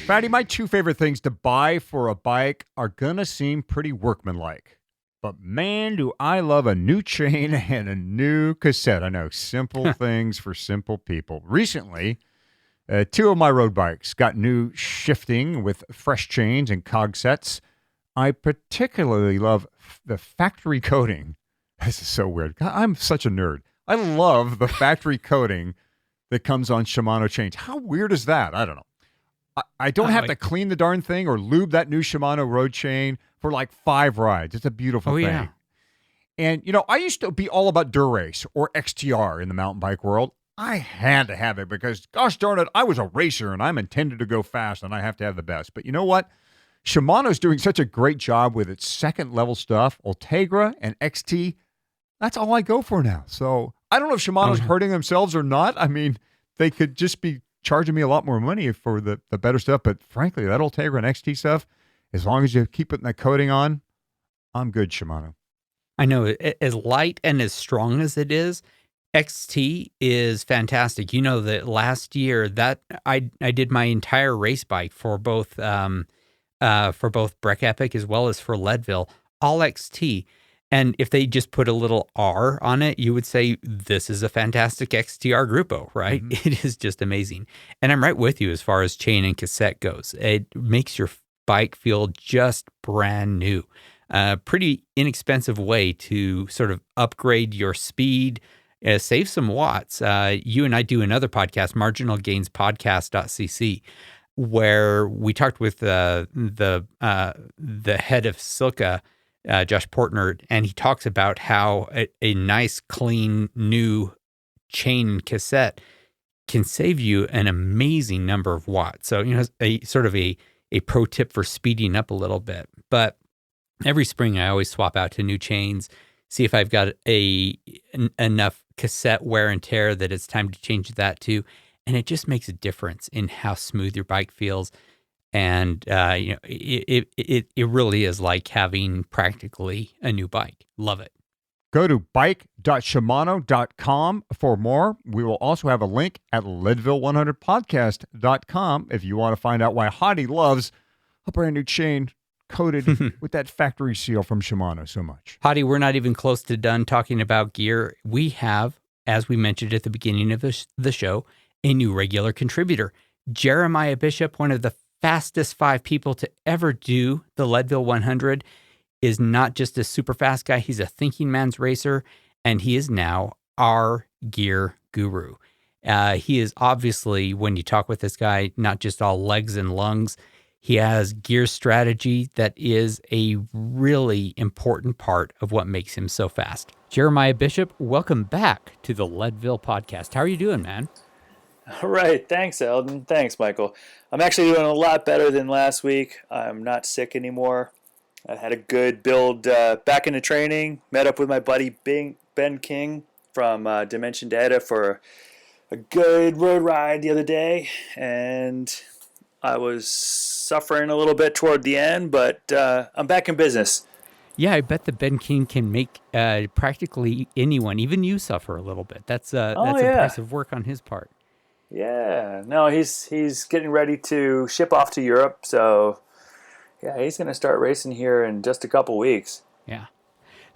Fatty, my two favorite things to buy for a bike are going to seem pretty workmanlike. But man, do I love a new chain and a new cassette. I know, simple things for simple people. Recently, two of my road bikes got new shifting with fresh chains and cog sets. I particularly love the factory coating. This is so weird. God, I'm such a nerd. I love the factory coating that comes on Shimano chains. How weird is that? I don't know. I don't have to clean the darn thing or lube that new Shimano road chain for like 5 rides. It's a beautiful thing. Yeah. And, I used to be all about Durace or XTR in the mountain bike world. I had to have it because, gosh darn it, I was a racer and I'm intended to go fast and I have to have the best. But you know what? Shimano's doing such a great job with its second level stuff, Ultegra and XT. That's all I go for now. So I don't know if Shimano's hurting themselves or not. I mean, they could just be charging me a lot more money for the better stuff. But frankly, that Ultegra and XT stuff, as long as you keep putting that coating on, I'm good, Shimano. I know, as light and as strong as it is, XT is fantastic. You know that last year that I did my entire race bike for both Breck Epic as well as for Leadville, all XT. And if they just put a little R on it, you would say, this is a fantastic XTR Gruppo, right? Mm-hmm. It is just amazing. And I'm right with you as far as chain and cassette goes. It makes your bike feel just brand new. Pretty inexpensive way to sort of upgrade your speed, save some watts. You and I do another podcast, marginalgainspodcast.cc, where we talked with the head of Silka, Josh Portner, and he talks about how a nice, clean, new chain cassette can save you an amazing number of watts. So, a sort of a pro tip for speeding up a little bit. But every spring, I always swap out to new chains, see if I've got enough cassette wear and tear that it's time to change that to. And it just makes a difference in how smooth your bike feels. And, it really is like having practically a new bike. Love it. Go to bike.shimano.com for more. We will also have a link at leadville100podcast.com if you want to find out why Hadi loves a brand new chain coated with that factory seal from Shimano so much. Hadi, we're not even close to done talking about gear. We have, as we mentioned at the beginning of the show, a new regular contributor. Jeremiah Bishop, one of the fastest 5 people to ever do the Leadville 100, is not just a super fast guy. He's a thinking man's racer, and he is now our gear guru. He is obviously, when you talk with this guy, not just all legs and lungs. He has gear strategy that is a really important part of what makes him so fast. Jeremiah Bishop, welcome back to the Leadville podcast. How are you doing, man? All right. Thanks, Eldon. Thanks, Michael. I'm actually doing a lot better than last week. I'm not sick anymore. I had a good build back into training. Met up with my buddy Ben King from Dimension Data for a good road ride the other day. And I was suffering a little bit toward the end, but I'm back in business. Yeah, I bet that Ben King can make practically anyone, even you, suffer a little bit. That's impressive work on his part. Yeah, no, he's getting ready to ship off to Europe, so yeah, he's going to start racing here in just a couple weeks. Yeah.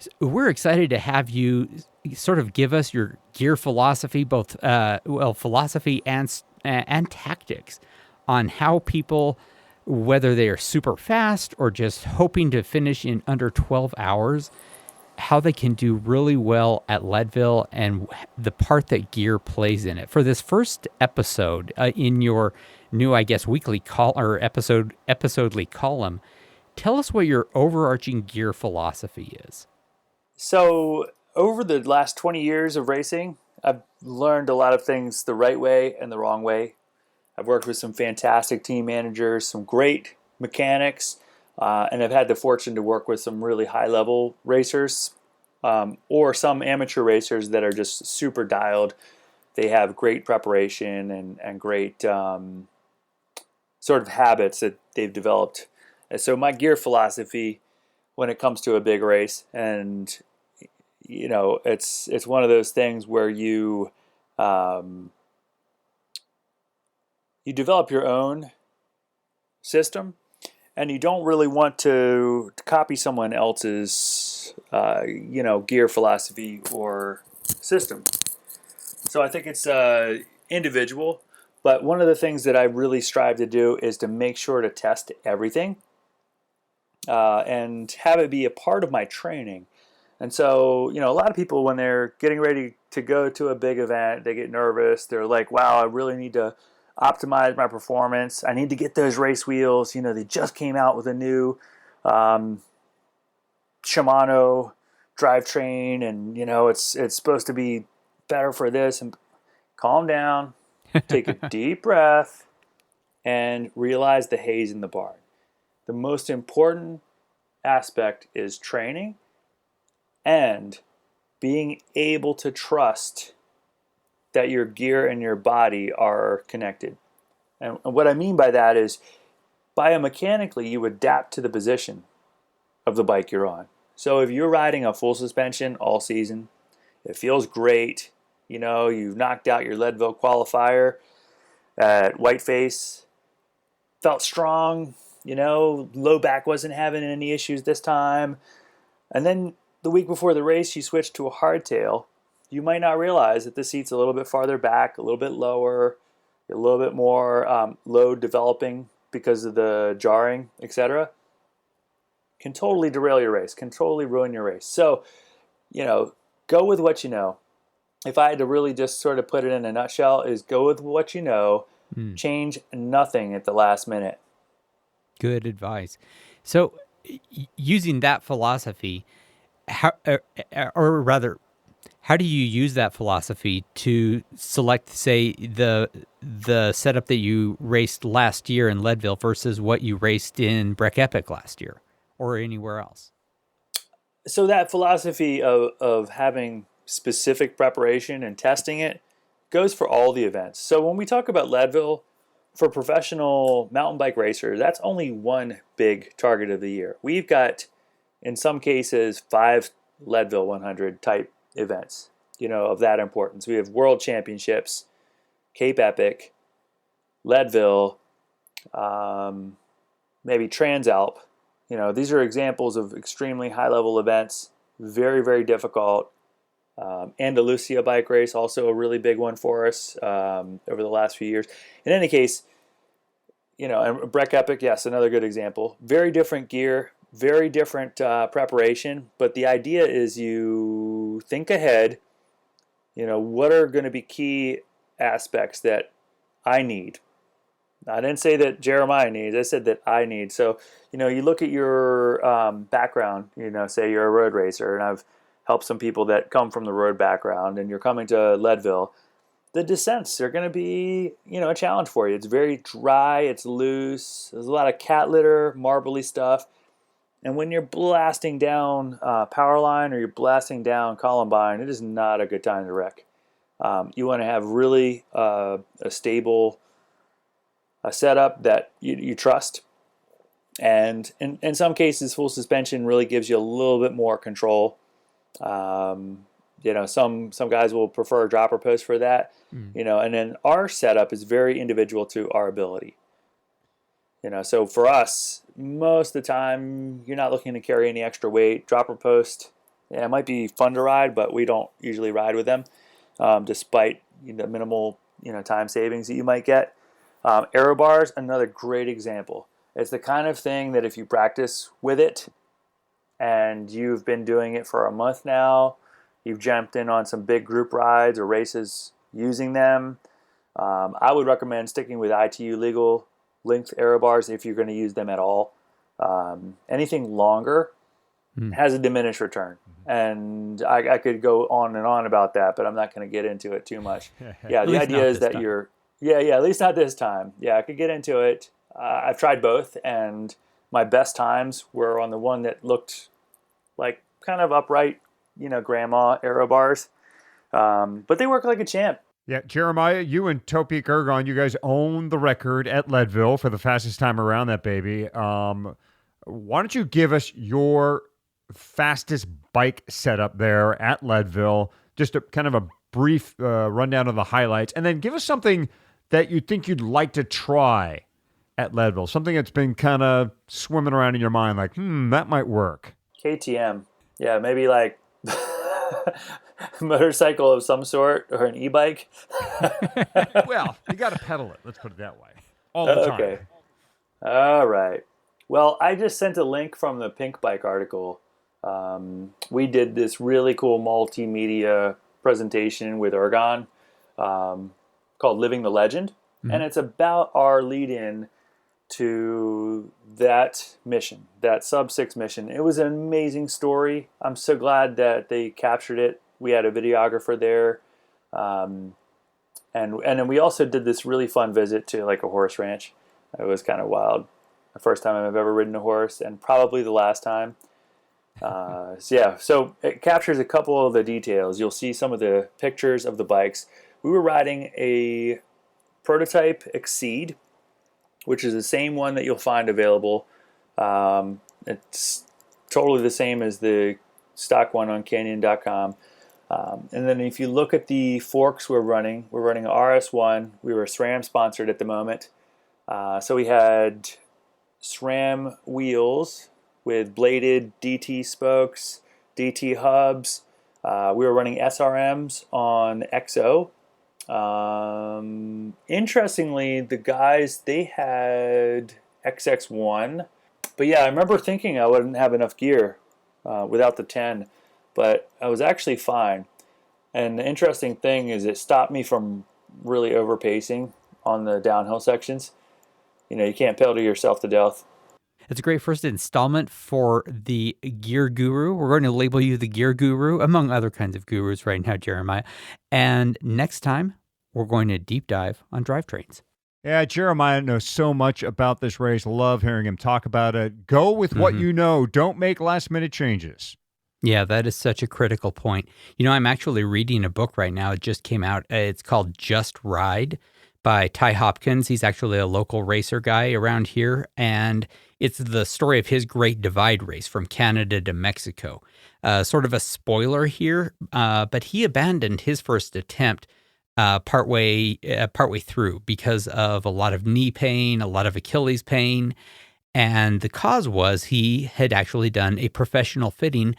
So we're excited to have you sort of give us your gear philosophy, both philosophy and tactics on how people, whether they are super fast or just hoping to finish in under 12 hours, how they can do really well at Leadville and the part that gear plays in it. For this first episode in your new, I guess, weekly episodely column, tell us what your overarching gear philosophy is. So over the last 20 years of racing, I've learned a lot of things the right way and the wrong way. I've worked with some fantastic team managers, some great mechanics, and I've had the fortune to work with some really high-level racers or some amateur racers that are just super dialed. They have great preparation and great sort of habits that they've developed. And so my gear philosophy when it comes to a big race, and it's one of those things where you You develop your own system, and you don't really want to copy someone else's, gear philosophy or system. So I think it's individual, but one of the things that I really strive to do is to make sure to test everything and have it be a part of my training. And so, a lot of people, when they're getting ready to go to a big event, they get nervous. They're like, wow, I really need to optimize my performance. I need to get those race wheels. They just came out with a new Shimano drivetrain, and, it's supposed to be better for this. And calm down, take a deep breath, and realize the haze in the barn. The most important aspect is training and being able to trust that your gear and your body are connected. And what I mean by that is biomechanically you adapt to the position of the bike you're on. So if you're riding a full suspension all season, it feels great. You've knocked out your Leadville qualifier at Whiteface, felt strong, low back wasn't having any issues this time. And then the week before the race, you switch to a hardtail. You might not realize that the seat's a little bit farther back, a little bit lower, a little bit more load developing because of the jarring, etc. Can totally derail your race, can totally ruin your race. So, go with what you know. If I had to really just sort of put it in a nutshell, is go with what you know, change nothing at the last minute. Good advice. So, using that philosophy, how do you use that philosophy to select, say, the setup that you raced last year in Leadville versus what you raced in Breck Epic last year or anywhere else? So that philosophy of having specific preparation and testing it goes for all the events. So when we talk about Leadville, for professional mountain bike racers, that's only one big target of the year. We've got, in some cases, 5 Leadville 100 type events, of that importance. We have World Championships, Cape Epic, Leadville, maybe Transalp. These are examples of extremely high-level events, very, very difficult. Andalusia bike race, also a really big one for us over the last few years. In any case, and Breck Epic, yes, another good example. Very different gear, very different preparation, but the idea is you think ahead, what are going to be key aspects that I need. I didn't say that Jeremiah needs, I said that I need. So, you look at your background, say you're a road racer, and I've helped some people that come from the road background, and you're coming to Leadville. The descents are going to be, a challenge for you. It's very dry, it's loose, there's a lot of cat litter, marbly stuff. And when you're blasting down Powerline or you're blasting down Columbine, it is not a good time to wreck. You want to have really a stable setup that you trust. And in some cases, full suspension really gives you a little bit more control. Some guys will prefer a dropper post for that, and then our setup is very individual to our ability. So for us, most of the time, you're not looking to carry any extra weight. Dropper post, it might be fun to ride, but we don't usually ride with them, despite the minimal, time savings that you might get. Aero bars, another great example. It's the kind of thing that if you practice with it and you've been doing it for a month now, you've jumped in on some big group rides or races using them, I would recommend sticking with ITU legal length aero bars if you're going to use them at all. Anything longer has a diminished return. And I could go on and on about that, but I'm not going to get into it too much. Yeah, the idea is that time. At least not this time. Yeah, I could get into it. I've tried both, and my best times were on the one that looked like kind of upright, grandma aero bars. But they work like a champ. Yeah, Jeremiah, you and Topik Ergon, you guys own the record at Leadville for the fastest time around that baby. Why don't you give us your fastest bike setup there at Leadville? Just a kind of a brief rundown of the highlights, and then give us something that you think you'd like to try at Leadville, something that's been kind of swimming around in your mind, like, that might work. KTM. Yeah, maybe like motorcycle of some sort or an e-bike. Well, you got to pedal it. Let's put it that way. All the time. Okay. All right. Well, I just sent a link from the Pink Bike article. We did this really cool multimedia presentation with Ergon called Living the Legend. And it's about our lead-in to that mission, that Sub-6 mission. It was an amazing story. I'm so glad that they captured it. We had a videographer there. And then we also did this really fun visit to like a horse ranch. It was kind of wild. The first time I've ever ridden a horse, and probably the last time. So it captures a couple of the details. You'll see some of the pictures of the bikes. We were riding a prototype Exceed, which is the same one that you'll find available. It's totally the same as the stock one on Canyon.com. And then if you look at the forks we're running a RS1. We were SRAM sponsored at the moment. So we had SRAM wheels with bladed DT spokes, DT hubs. We were running SRMs on XO. Interestingly, the guys, they had XX1. But yeah, I remember thinking I wouldn't have enough gear without the 10, but I was actually fine. And the interesting thing is it stopped me from really overpacing on the downhill sections. You know, you can't pedal yourself to death. It's a great first installment for the Gear Guru. We're going to label you the Gear Guru, among other kinds of gurus right now, Jeremiah. And next time, we're going to deep dive on drivetrains. Yeah, Jeremiah knows so much about this race. Love hearing him talk about it. Go with what you know. Don't make last-minute changes. Yeah, that is such a critical point. You know, I'm actually reading a book right now. It just came out. It's called Just Ride by Ty Hopkins. He's actually a local racer guy around here, and it's the story of his Great Divide race from Canada to Mexico. Sort of a spoiler here, but he abandoned his first attempt partway through because of a lot of knee pain, a lot of Achilles pain, and the cause was he had actually done a professional fitting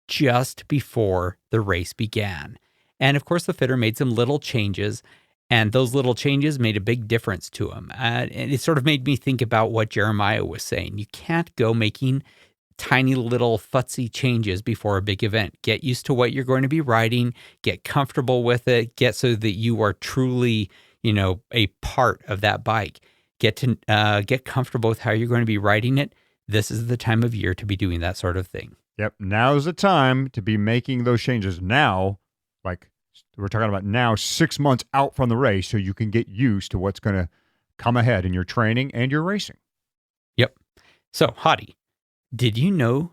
just before the race began. And of course, the fitter made some little changes, and those little changes made a big difference to him. And it sort of made me think about what Jeremiah was saying. You can't go making tiny little futsy changes before a big event. Get used to what you're going to be riding, get comfortable with it, get so that you are truly, a part of that bike. Get comfortable with how you're going to be riding it. This is the time of year to be doing that sort of thing. Yep, now's the time to be making those changes now, like we're talking about now, 6 months out from the race, so you can get used to what's going to come ahead in your training and your racing. Yep. So, Hottie, did you know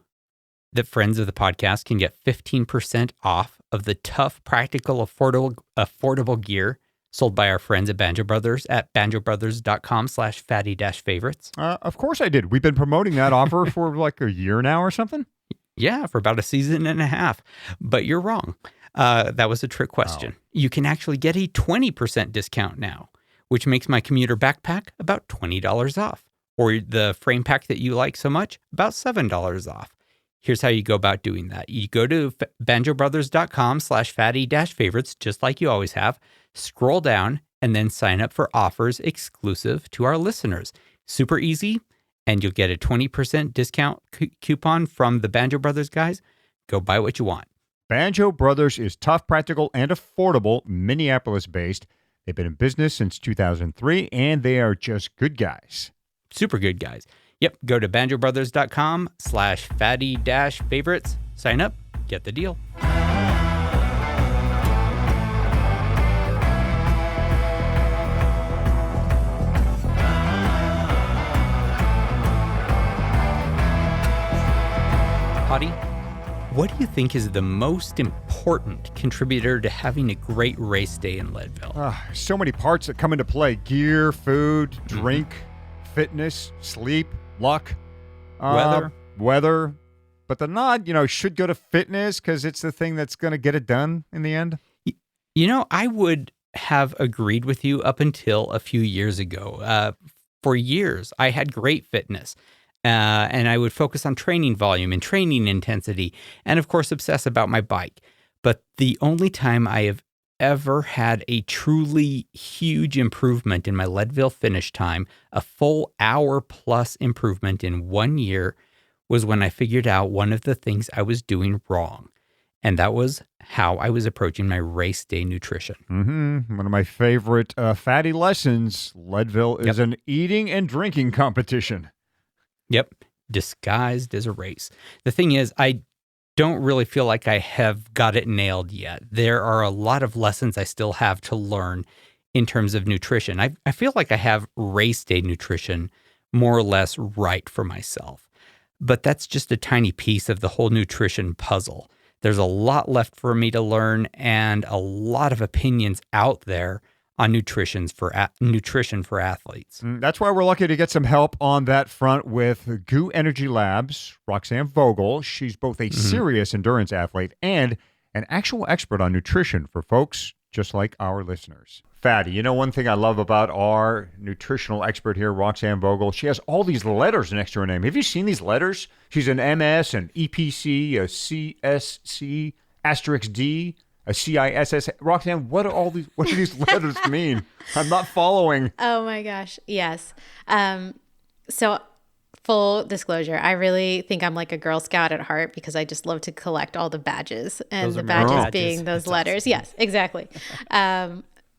that friends of the podcast can get 15% off of the tough, practical, affordable gear sold by our friends at Banjo Brothers at banjobrothers.com/fatty-favorites? Of course I did. We've been promoting that offer for like a year now or something. Yeah, for about a season and a half. But you're wrong. That was a trick question. Oh. You can actually get a 20% discount now, which makes my commuter backpack about $20 off. Or the frame pack that you like so much, about $7 off. Here's how you go about doing that. You go to banjobrothers.com/fatty-favorites, just like you always have. Scroll down and then sign up for offers exclusive to our listeners. Super easy. And you'll get a 20% discount coupon from the Banjo Brothers guys. Go buy what you want. Banjo Brothers is tough, practical, and affordable, Minneapolis-based. They've been in business since 2003, and they are just good guys. Super good guys. Yep, go to banjobrothers.com/fatty-favorites. Sign up, get the deal. Hottie, what do you think is the most important contributor to having a great race day in Leadville? So many parts that come into play: gear, food, drink, fitness, sleep, luck, weather. But the nod, should go to fitness because it's the thing that's going to get it done in the end. I would have agreed with you up until a few years ago. For years, I had great fitness, and I would focus on training volume and training intensity, and of course, obsess about my bike. But the only time I have ever had a truly huge improvement in my Leadville finish time, a full hour plus improvement in 1 year, was when I figured out one of the things I was doing wrong. And that was how I was approaching my race day nutrition. One of my favorite fatty lessons. Leadville is an eating and drinking competition. Yep. Disguised as a race. The thing is, I don't really feel like I have got it nailed yet. There are a lot of lessons I still have to learn in terms of nutrition. I feel like I have race day nutrition more or less right for myself. But that's just a tiny piece of the whole nutrition puzzle. There's a lot left for me to learn and a lot of opinions out there on nutrition for athletes. That's why we're lucky to get some help on that front with Goo Energy Labs, Roxanne Vogel. She's both a serious endurance athlete and an actual expert on nutrition for folks just like our listeners. Fatty, one thing I love about our nutritional expert here, Roxanne Vogel, she has all these letters next to her name. Have you seen these letters? She's an MS, an EPC, a CSC, asterisk D, a CISS. Roxanne, what do these letters mean? I'm not following. Oh my gosh. Yes. So full disclosure, I really think I'm like a Girl Scout at heart because I just love to collect all the badges, and the badges being those letters. Awesome. Yes, exactly.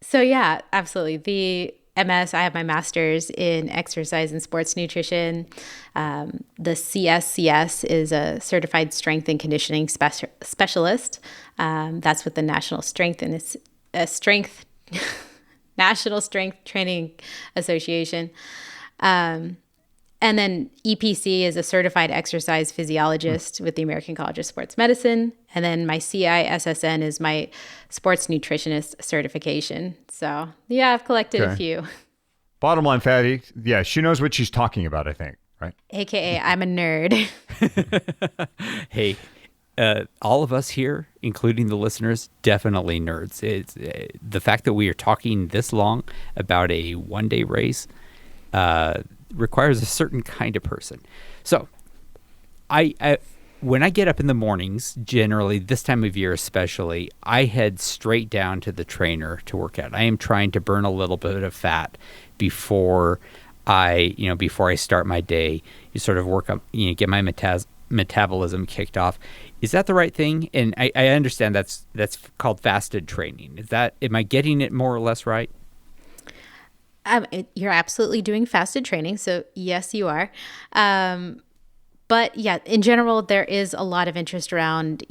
So yeah, absolutely. The MS, I have my master's in exercise and sports nutrition. The CSCS is a certified strength and conditioning specialist. That's with the National Strength National Strength Training Association. And then EPC is a certified exercise physiologist with the American College of Sports Medicine. And then my CISSN is my sports nutritionist certification. So yeah, I've collected a few. Bottom line, Fatty, yeah, she knows what she's talking about, I think, right? AKA, I'm a nerd. Hey, all of us here, including the listeners, definitely nerds. It's the fact that we are talking this long about a one-day race requires a certain kind of person. So I when I get up in the mornings, generally this time of year especially, I head straight down to the trainer to work out. I am trying to burn a little bit of fat before I start my day. You sort of work up, get my metabolism kicked off. Is that the right thing? And I understand that's called fasted training. Am I getting it more or less right? You're absolutely doing fasted training, so yes, you are. But yeah, in general, there is a lot of interest around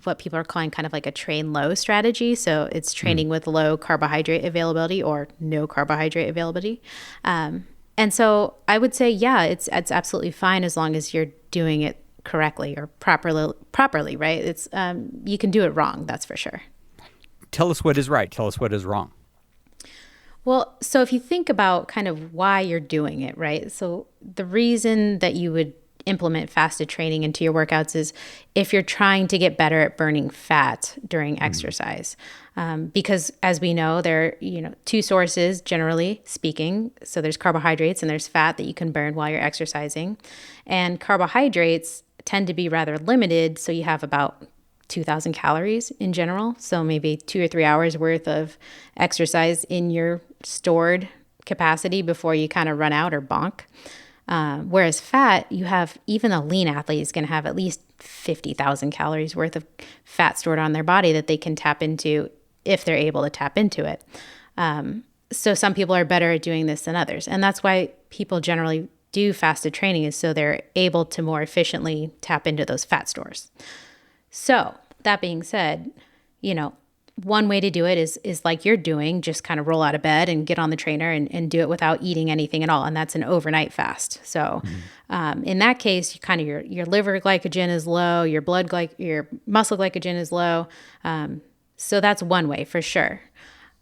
what people are calling kind of like a train low strategy. So it's training with low carbohydrate availability or no carbohydrate availability. And so I would say, yeah, it's absolutely fine as long as you're doing it correctly or properly, right? It's you can do it wrong, that's for sure. Tell us what is right. Tell us what is wrong. Well, so if you think about kind of why you're doing it, right? So the reason that you would implement fasted training into your workouts is if you're trying to get better at burning fat during exercise. Because as we know, there are, two sources, generally speaking. So there's carbohydrates and there's fat that you can burn while you're exercising. And carbohydrates tend to be rather limited. So you have about 2,000 calories in general. So maybe 2 or 3 hours worth of exercise in your stored capacity before you kind of run out or bonk. Whereas fat, you have, even a lean athlete is going to have at least 50,000 calories worth of fat stored on their body that they can tap into if they're able to tap into it. So some people are better at doing this than others. And that's why people generally do fasted training, is so they're able to more efficiently tap into those fat stores. So that being said, one way to do it is like you're doing, just kind of roll out of bed and get on the trainer and do it without eating anything at all. And that's an overnight fast. So in that case, you kind of your liver glycogen is low, your muscle glycogen is low. So that's one way for sure.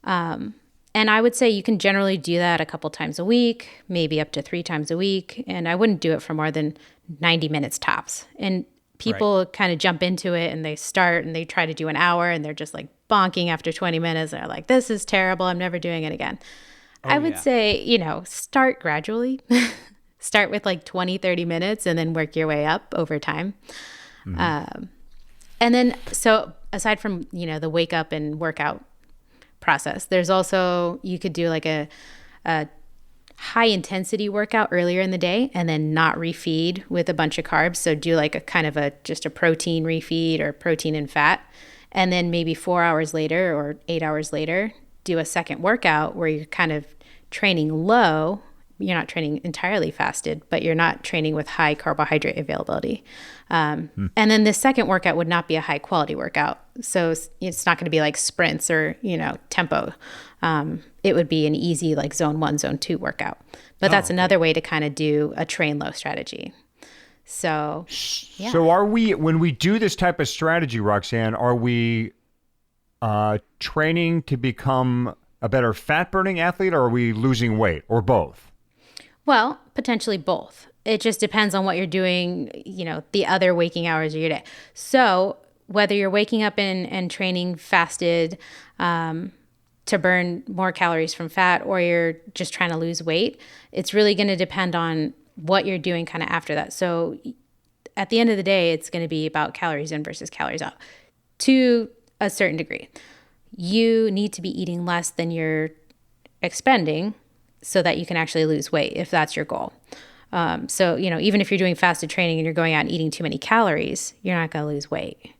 And I would say you can generally do that a couple times a week, maybe up to 3 times a week. And I wouldn't do it for more than 90 minutes tops. And people kind of jump into it and they start and they try to do an hour and they're just like bonking after 20 minutes. They're like, this is terrible. I'm never doing it again. I would say, start gradually. Start with like 20, 30 minutes and then work your way up over time. And then, so aside from, the wake up and workout process, there's also, you could do like a high intensity workout earlier in the day and then not refeed with a bunch of carbs. So do like a kind of just a protein refeed or protein and fat. And then maybe 4 hours later or 8 hours later, do a second workout where you're kind of training low. You're not training entirely fasted, but you're not training with high carbohydrate availability. And then the second workout would not be a high quality workout. So it's not going to be like sprints or, tempo. It would be an easy like zone 1, zone 2 workout. But that's another way to kind of do a train low strategy. So, yeah. So when we do this type of strategy, Roxanne, are we training to become a better fat burning athlete, or are we losing weight, or both? Well, potentially both. It just depends on what you're doing, the other waking hours of your day. So whether you're waking up and training fasted to burn more calories from fat, or you're just trying to lose weight, it's really going to depend on what you're doing kind of after that. So at the end of the day, it's going to be about calories in versus calories out to a certain degree. You need to be eating less than you're expending so that you can actually lose weight if that's your goal. So, even if you're doing fasted training and you're going out and eating too many calories, you're not going to lose weight.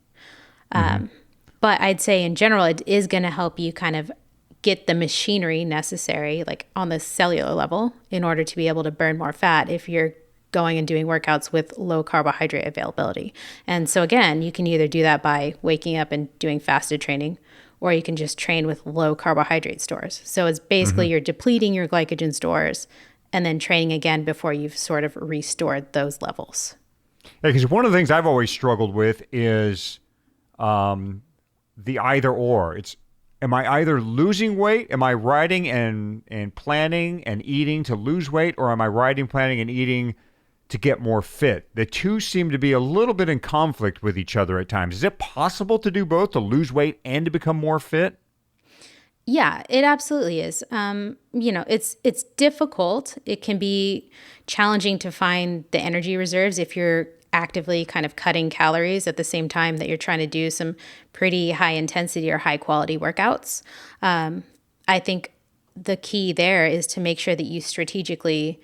But I'd say in general, it is going to help you kind of get the machinery necessary, like on the cellular level, in order to be able to burn more fat if you're going and doing workouts with low carbohydrate availability. And so again, you can either do that by waking up and doing fasted training, or you can just train with low carbohydrate stores. So it's basically you're depleting your glycogen stores and then training again before you've sort of restored those levels. Yeah, because one of the things I've always struggled with is the either or. Am I either losing weight? Am I riding and planning and eating to lose weight? Or am I riding, planning, and eating to get more fit? The two seem to be a little bit in conflict with each other at times. Is it possible to do both, to lose weight and to become more fit? Yeah, it absolutely is. It's difficult. It can be challenging to find the energy reserves if you're actively kind of cutting calories at the same time that you're trying to do some pretty high intensity or high quality workouts. I think the key there is to make sure that you strategically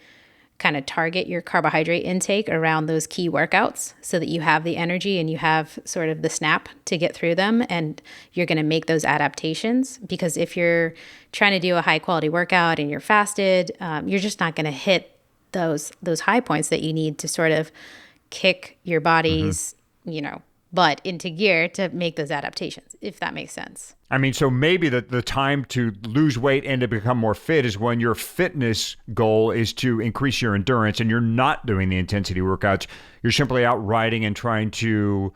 kind of target your carbohydrate intake around those key workouts so that you have the energy and you have sort of the snap to get through them, and you're going to make those adaptations. Because if you're trying to do a high quality workout and you're fasted, you're just not going to hit those high points that you need to sort of kick your body's, butt into gear to make those adaptations, if that makes sense. I mean, so maybe the time to lose weight and to become more fit is when your fitness goal is to increase your endurance and you're not doing the intensity workouts. You're simply out riding and trying to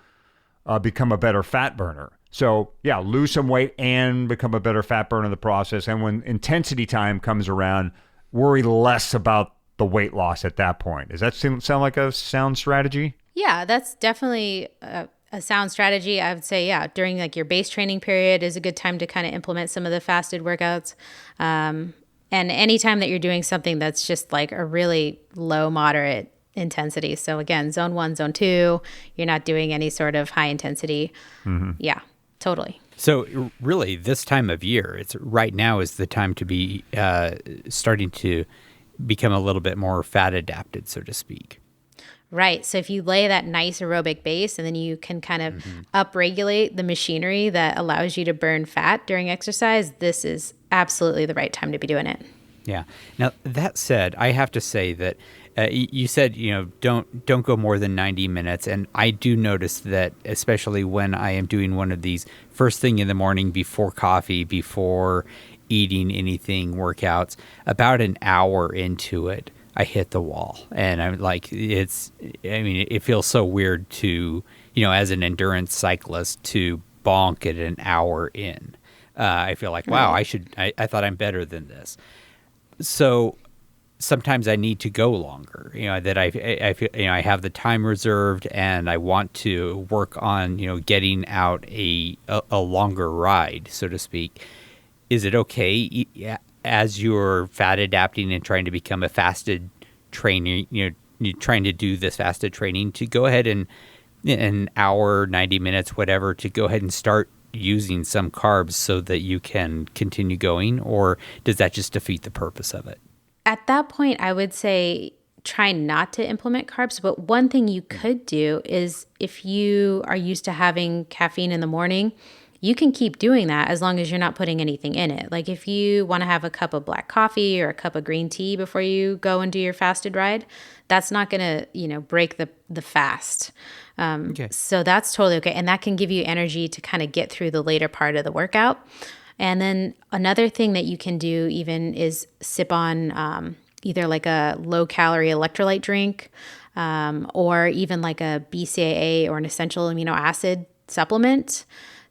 become a better fat burner. So yeah, lose some weight and become a better fat burner in the process. And when intensity time comes around, worry less about the weight loss at that point. Does that sound like a sound strategy? Yeah, that's definitely a sound strategy. I would say, yeah, during like your base training period is a good time to kind of implement some of the fasted workouts. And anytime that you're doing something that's just like a really low, moderate intensity. So again, zone 1, zone 2, you're not doing any sort of high intensity. Yeah, totally. So really this time of year, it's right now is the time to be starting to become a little bit more fat adapted, so to speak. Right. So if you lay that nice aerobic base and then you can kind of upregulate the machinery that allows you to burn fat during exercise, this is absolutely the right time to be doing it. Yeah. Now, that said, I have to say that you said, don't go more than 90 minutes. And I do notice that, especially when I am doing one of these first thing in the morning before coffee, before eating anything workouts, about an hour into it, I hit the wall. And I'm like, it feels so weird to, as an endurance cyclist, to bonk at an hour in. I feel like, wow, I thought I'm better than this. So sometimes I need to go longer, that I feel, I have the time reserved and I want to work on, getting out a longer ride, so to speak. Is it okay as you're fat adapting and trying to become a fasted trainer, you're trying to do this fasted training, to go ahead and an hour, 90 minutes, whatever, to go ahead and start using some carbs so that you can continue going? Or does that just defeat the purpose of it? At that point, I would say try not to implement carbs. But one thing you could do is, if you are used to having caffeine in the morning, you can keep doing that as long as you're not putting anything in it. Like if you want to have a cup of black coffee or a cup of green tea before you go and do your fasted ride, that's not going to, break the fast. Okay. So that's totally okay. And that can give you energy to kind of get through the later part of the workout. And then another thing that you can do even is sip on either like a low-calorie electrolyte drink or even like a BCAA or an essential amino acid supplement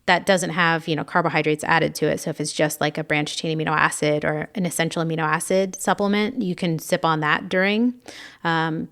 that doesn't have, carbohydrates added to it. So if it's just like a branched chain amino acid or an essential amino acid supplement, you can sip on that during,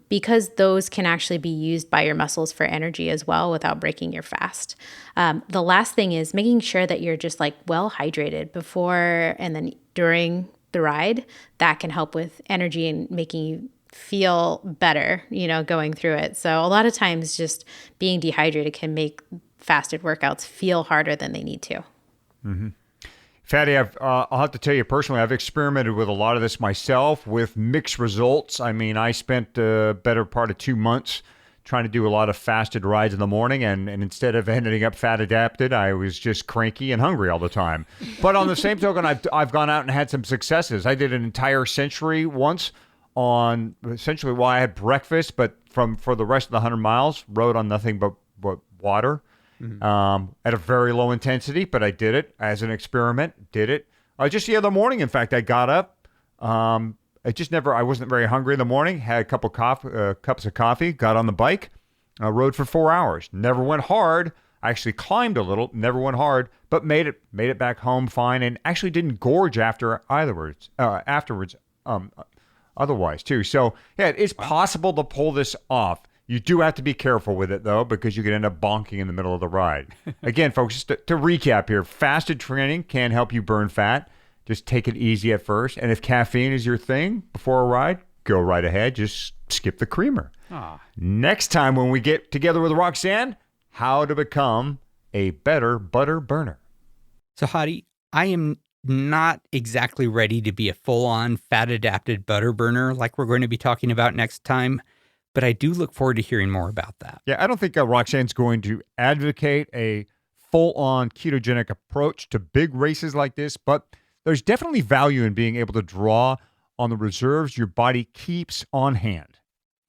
because those can actually be used by your muscles for energy as well without breaking your fast. The last thing is making sure that you're just like well hydrated before and then during the ride. That can help with energy and making you feel better, going through it. So a lot of times just being dehydrated can make fasted workouts feel harder than they need to. Mm-hmm. Fatty, I'll have to tell you personally, I've experimented with a lot of this myself with mixed results. I mean, I spent a better part of 2 months trying to do a lot of fasted rides in the morning, and instead of ending up fat adapted, I was just cranky and hungry all the time. But on the same token, I've gone out and had some successes. I did an entire century once on essentially while I had breakfast, but for the rest of the 100 miles, rode on nothing but water. At a very low intensity, but I did it as an experiment, just the other morning. In fact, I got up, I wasn't very hungry in the morning, had a couple cups of coffee, got on the bike, rode for 4 hours, never went hard. I actually climbed a little, never went hard, but made it back home fine, and actually didn't gorge afterwards, otherwise too. So yeah, it's possible to pull this off. You do have to be careful with it, though, because you could end up bonking in the middle of the ride. Again, folks, just to recap here, fasted training can help you burn fat. Just take it easy at first. And if caffeine is your thing before a ride, go right ahead. Just skip the creamer. Next time when we get together with Roxanne, how to become a better butter burner. So, Hadi, I am not exactly ready to be a full-on fat-adapted butter burner like we're going to be talking about next time. But I do look forward to hearing more about that. Yeah, I don't think Roxanne's going to advocate a full-on ketogenic approach to big races like this, but there's definitely value in being able to draw on the reserves your body keeps on hand.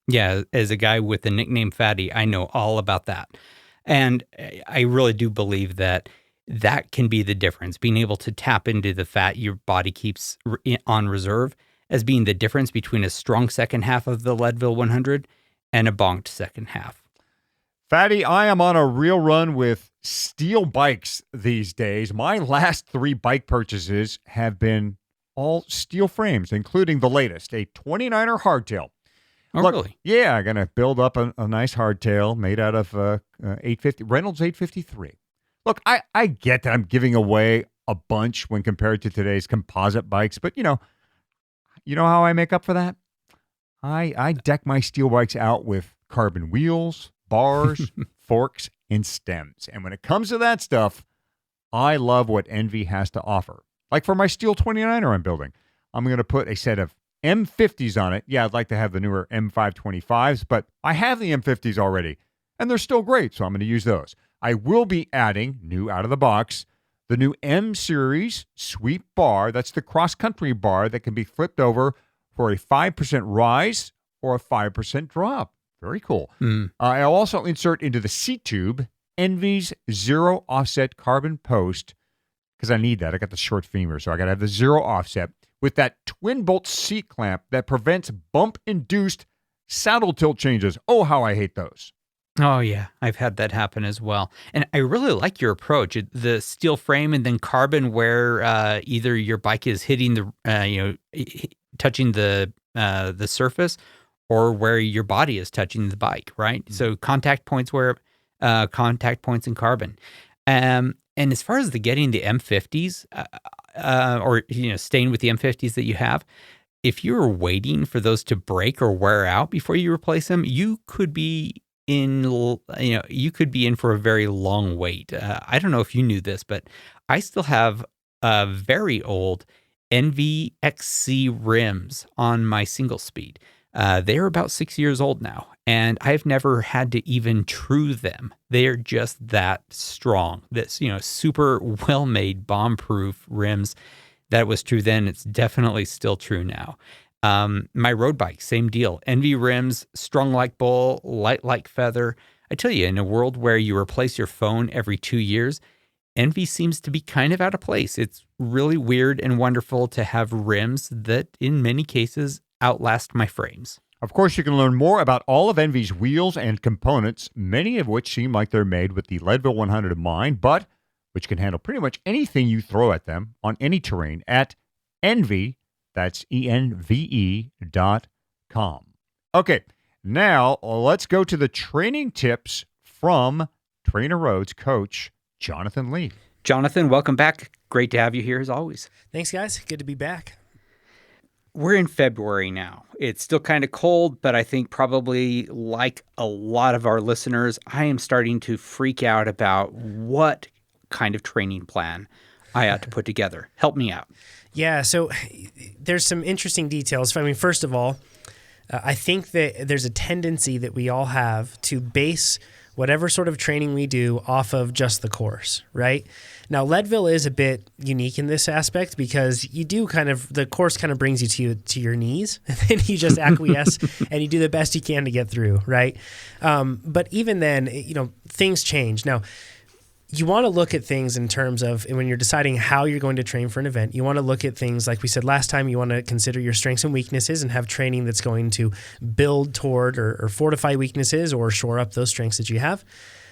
Yeah, as a guy with the nickname Fatty, I know all about that. And I really do believe that can be the difference, being able to tap into the fat your body keeps on reserve, as being the difference between a strong second half of the Leadville 100 and a bonked second half. Fatty, I am on a real run with steel bikes these days. My last 3 bike purchases have been all steel frames, including the latest, a 29er hardtail. Oh, Look, really? Yeah, I'm going to build up a nice hardtail made out of Reynolds 853. Look, I get that I'm giving away a bunch when compared to today's composite bikes, but you know how I make up for that? I deck my steel bikes out with carbon wheels, bars, forks, and stems. And when it comes to that stuff, I love what Envy has to offer. Like for my steel 29er I'm building, I'm going to put a set of M50s on it. Yeah, I'd like to have the newer M525s, but I have the M50s already, and they're still great, so I'm going to use those. I will be adding, new out of the box, the new M Series sweep bar. That's the cross-country bar that can be flipped over for a 5% rise or a 5% drop. Very cool. I'll also insert into the seat tube Envy's zero offset carbon post, because I need that. I got the short femur, so I got to have the zero offset with that twin bolt seat clamp that prevents bump-induced saddle tilt changes. Oh, how I hate those. Oh, yeah. I've had that happen as well. And I really like your approach. The steel frame and then carbon where either your bike is hitting the, touching the surface or where your body is touching the bike, right? So contact points in carbon. And as far as getting the M50s, or staying with the M50s that you have, if you're waiting for those to break or wear out before you replace them, you could be in for a very long wait. I don't know if you knew this, but I still have very old NVXC rims on my single speed. They're about 6 years old now, and I've never had to even true them. They're just that strong. That's, super well-made, bomb-proof rims. That was true then. It's definitely still true now. My road bike, same deal. NV rims, strong like bull, light like feather. I tell you, in a world where you replace your phone every 2 years, NV seems to be kind of out of place. It's really weird and wonderful to have rims that, in many cases, outlast my frames. Of course, you can learn more about all of Envy's wheels and components, many of which seem like they're made with the Leadville 100 in mind, but which can handle pretty much anything you throw at them on any terrain at Envy, that's ENVE.com. Okay, now let's go to the training tips from Trainer Road's coach, Jonathan Lee. Jonathan, welcome back. Great to have you here as always. Thanks, guys. Good to be back. We're in February now. It's still kind of cold, but I think probably like a lot of our listeners, I am starting to freak out about what kind of training plan I ought to put together. Help me out. Yeah, so there's some interesting details. I mean, first of all, I think that there's a tendency that we all have to base whatever sort of training we do off of just the course, right? Now, Leadville is a bit unique in this aspect because you do the course kind of brings you to your knees, and then you just acquiesce and you do the best you can to get through, right? But even then, things change. Now, you want to look at things in terms of when you're deciding how you're going to train for an event. You want to look at things like we said last time. You want to consider your strengths and weaknesses and have training that's going to build toward or fortify weaknesses or shore up those strengths that you have.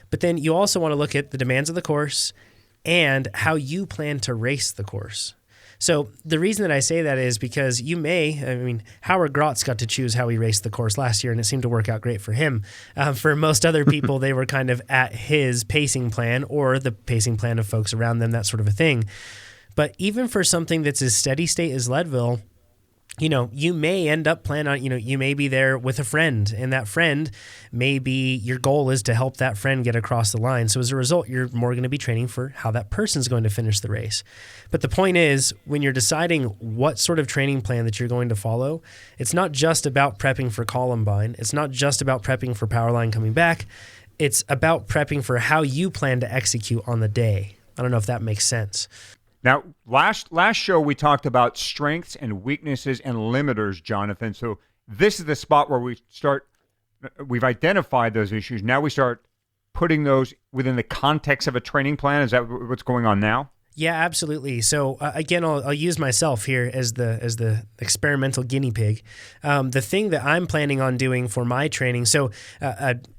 But then you also want to look at the demands of the course and how you plan to race the course. So the reason that I say that is because Howard Grotz got to choose how he raced the course last year, and it seemed to work out great for him. For most other people, they were kind of at his pacing plan or the pacing plan of folks around them, that sort of a thing. But even for something that's as steady state as Leadville, you may end up planning on, you may be there with a friend, and that friend maybe your goal is to help that friend get across the line. So as a result, you're more going to be training for how that person's going to finish the race. But the point is, when you're deciding what sort of training plan that you're going to follow, it's not just about prepping for Columbine. It's not just about prepping for Powerline coming back. It's about prepping for how you plan to execute on the day. I don't know if that makes sense. Now, last show we talked about strengths and weaknesses and limiters, Jonathan. So this is the spot where we've identified those issues. Now we start putting those within the context of a training plan. Is that what's going on now? Yeah, absolutely. So again, I'll use myself here as the experimental guinea pig. The thing that I'm planning on doing for my training. So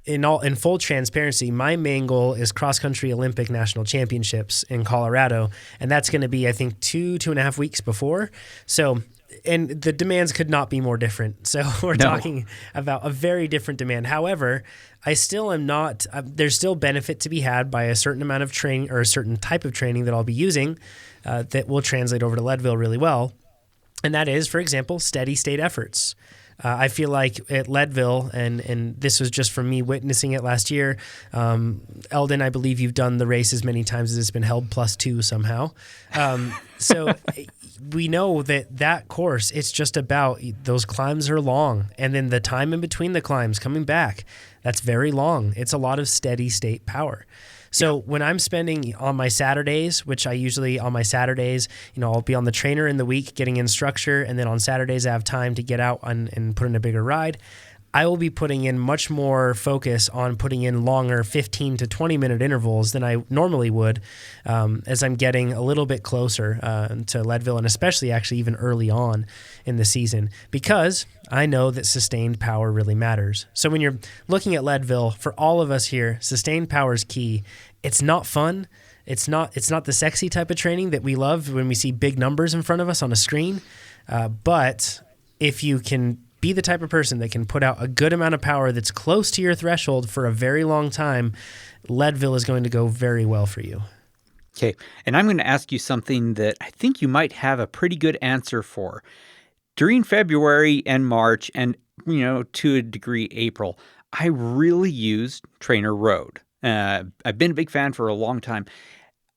in full transparency, my main goal is cross country Olympic national championships in Colorado, and that's going to be, I think, 2.5 weeks before. So. And the demands could not be more different. So we're talking about a very different demand. However, I still am not, there's still benefit to be had by a certain amount of training or a certain type of training that I'll be using that will translate over to Leadville really well. And that is, for example, steady state efforts. I feel like at Leadville, and this was just from me witnessing it last year, Eldon, I believe you've done the race as many times as it's been held +2 somehow. So we know that course, it's just about those climbs are long, and then the time in between the climbs coming back, that's very long. It's a lot of steady state power. So when I'm spending on my Saturdays, which I usually on my Saturdays, I'll be on the trainer in the week getting in structure, and then on Saturdays I have time to get out and put in a bigger ride. I will be putting in much more focus on putting in longer 15 to 20 minute intervals than I normally would as I'm getting a little bit closer to Leadville, and especially actually even early on in the season, because I know that sustained power really matters. So when you're looking at Leadville, for all of us here, sustained power is key. It's not fun. It's not the sexy type of training that we love when we see big numbers in front of us on a screen, but if you can be the type of person that can put out a good amount of power that's close to your threshold for a very long time, Leadville is going to go very well for you. Okay, and I'm going to ask you something that I think you might have a pretty good answer for. During February and March and, to a degree, April, I really used Trainer Road. I've been a big fan for a long time.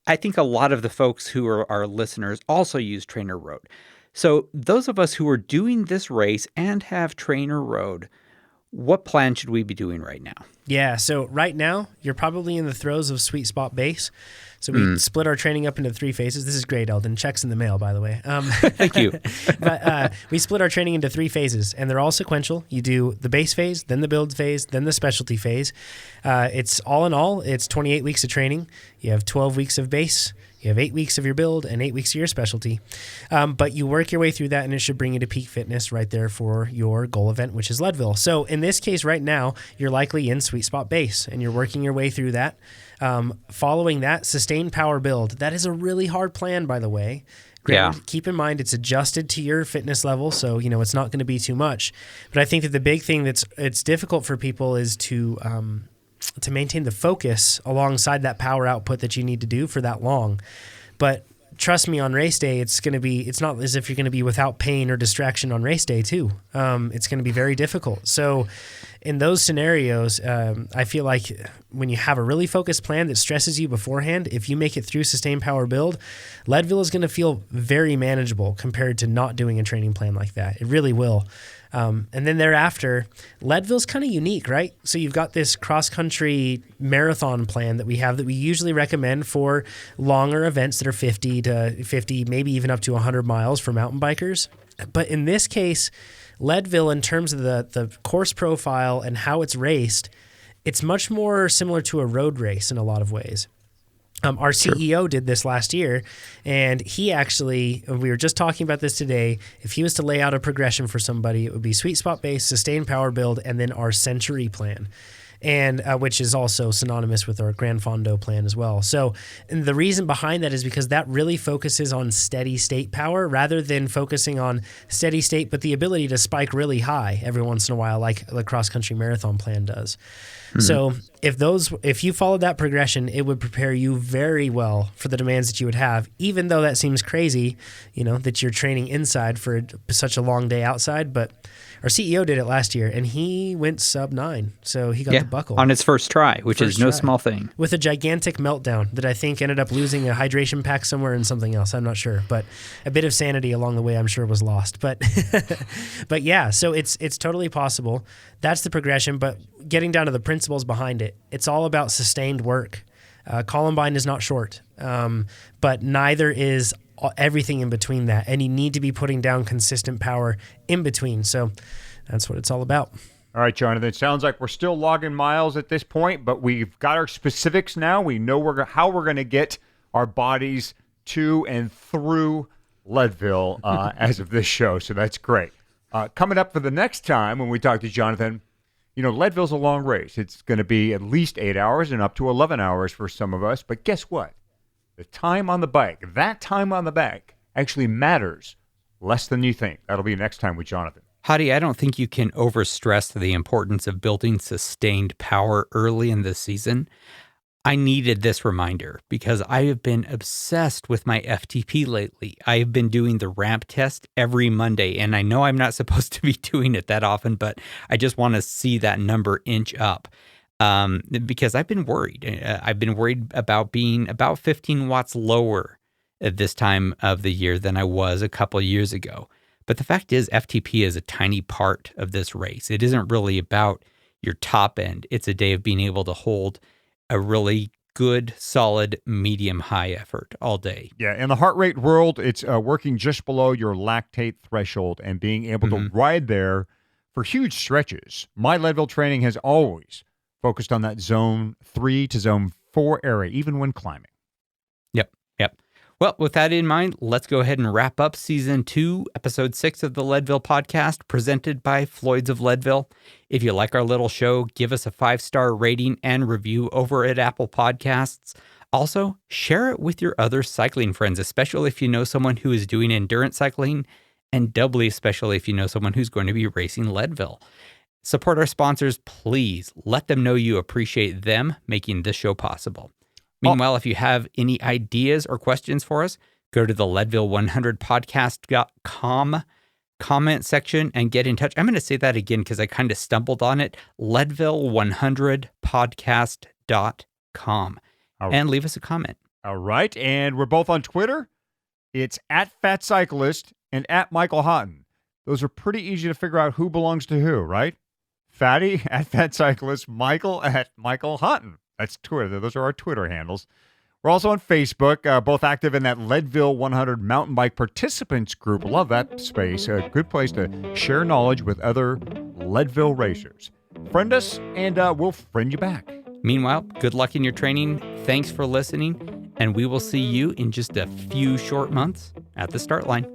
I think a lot of the folks who are our listeners also use Trainer Road. So those of us who are doing this race and have Trainer Road, what plan should we be doing right now? Yeah, so right now, you're probably in the throes of sweet spot base. So we split our training up into 3 phases. This is great, Eldon. Checks in the mail, by the way. Thank you. But we split our training into 3 phases, and they're all sequential. You do the base phase, then the build phase, then the specialty phase. It's all in all, it's 28 weeks of training. You have 12 weeks of base. You have 8 weeks of your build and 8 weeks of your specialty. But you work your way through that, and it should bring you to peak fitness right there for your goal event, which is Leadville. So in this case right now, you're likely in sweet spot base, and you're working your way through that. Following that, sustained power build. That is a really hard plan, by the way. Granted, keep in mind it's adjusted to your fitness level, so it's not going to be too much. But I think that the big thing it's difficult for people is to maintain the focus alongside that power output that you need to do for that long. But trust me, on race day, it's not as if you're going to be without pain or distraction on race day too. It's going to be very difficult. So in those scenarios, I feel like when you have a really focused plan that stresses you beforehand, if you make it through sustained power build, Leadville is going to feel very manageable compared to not doing a training plan like that. It really will. And then thereafter, Leadville's kind of unique, right? So you've got this cross-country marathon plan that we usually recommend for longer events that are 50, maybe even up to 100 miles for mountain bikers. But in this case, Leadville, in terms of the course profile and how it's raced, it's much more similar to a road race in a lot of ways. Our CEO did this last year, and we were just talking about this today. If he was to lay out a progression for somebody, it would be sweet spot base, sustained power build, and then our century plan, and which is also synonymous with our Gran Fondo plan as well. So and the reason behind that is because that really focuses on steady state power rather than focusing on steady state, but the ability to spike really high every once in a while, like the cross-country marathon plan does. So if you followed that progression, it would prepare you very well for the demands that you would have, even though that seems crazy, that you're training inside for such a long day outside. But our CEO did it last year, and he went sub 9, so he got the buckle. On his first try, which is no small thing. With a gigantic meltdown that I think ended up losing a hydration pack somewhere and something else. I'm not sure, but a bit of sanity along the way I'm sure was lost. But but yeah, so it's totally possible. That's the progression, but getting down to the principles behind it, it's all about sustained work. Columbine is not short, but neither is everything in between that. And you need to be putting down consistent power in between. So that's what it's all about. All right, Jonathan, it sounds like we're still logging miles at this point, but we've got our specifics now. We know how we're going to get our bodies to and through Leadville as of this show. So that's great. Coming up for the next time when we talk to Jonathan, Leadville's a long race. It's going to be at least 8 hours and up to 11 hours for some of us. But guess what? The time on the bike, actually matters less than you think. That'll be next time with Jonathan. Hadi, I don't think you can overstress the importance of building sustained power early in the season. I needed this reminder because I have been obsessed with my FTP lately. I have been doing the ramp test every Monday, and I know I'm not supposed to be doing it that often, but I just want to see that number inch up because I've been worried. I've been worried about being about 15 watts lower at this time of the year than I was a couple of years ago. But the fact is, FTP is a tiny part of this race. It isn't really about your top end. It's a day of being able to hold a really good, solid, medium-high effort all day. Yeah, in the heart rate world, it's working just below your lactate threshold and being able to ride there for huge stretches. My Leadville training has always focused on that zone 3 to zone 4 area, even when climbing. Yep. Well, with that in mind, let's go ahead and wrap up Season 2, Episode 6 of the Leadville Podcast, presented by Floyd's of Leadville. If you like our little show, give us a 5-star rating and review over at Apple Podcasts. Also, share it with your other cycling friends, especially if you know someone who is doing endurance cycling and doubly especially if you know someone who's going to be racing Leadville. Support our sponsors, please. Let them know you appreciate them making this show possible. Meanwhile, if you have any ideas or questions for us, go to the Leadville100podcast.com comment section and get in touch. I'm going to say that again because I kind of stumbled on it. Leadville100podcast.com. And leave us a comment. All right. And we're both on Twitter. It's @FatCyclist and @Michael Those are pretty easy to figure out who belongs to who, right? Fatty @FatCyclist, Michael @Michael Houghton. That's Twitter. Those are our Twitter handles. We're also on Facebook, both active in that Leadville 100 mountain bike participants group. Love that space. A good place to share knowledge with other Leadville racers. Friend us, and we'll friend you back. Meanwhile, good luck in your training. Thanks for listening, and we will see you in just a few short months at the start line.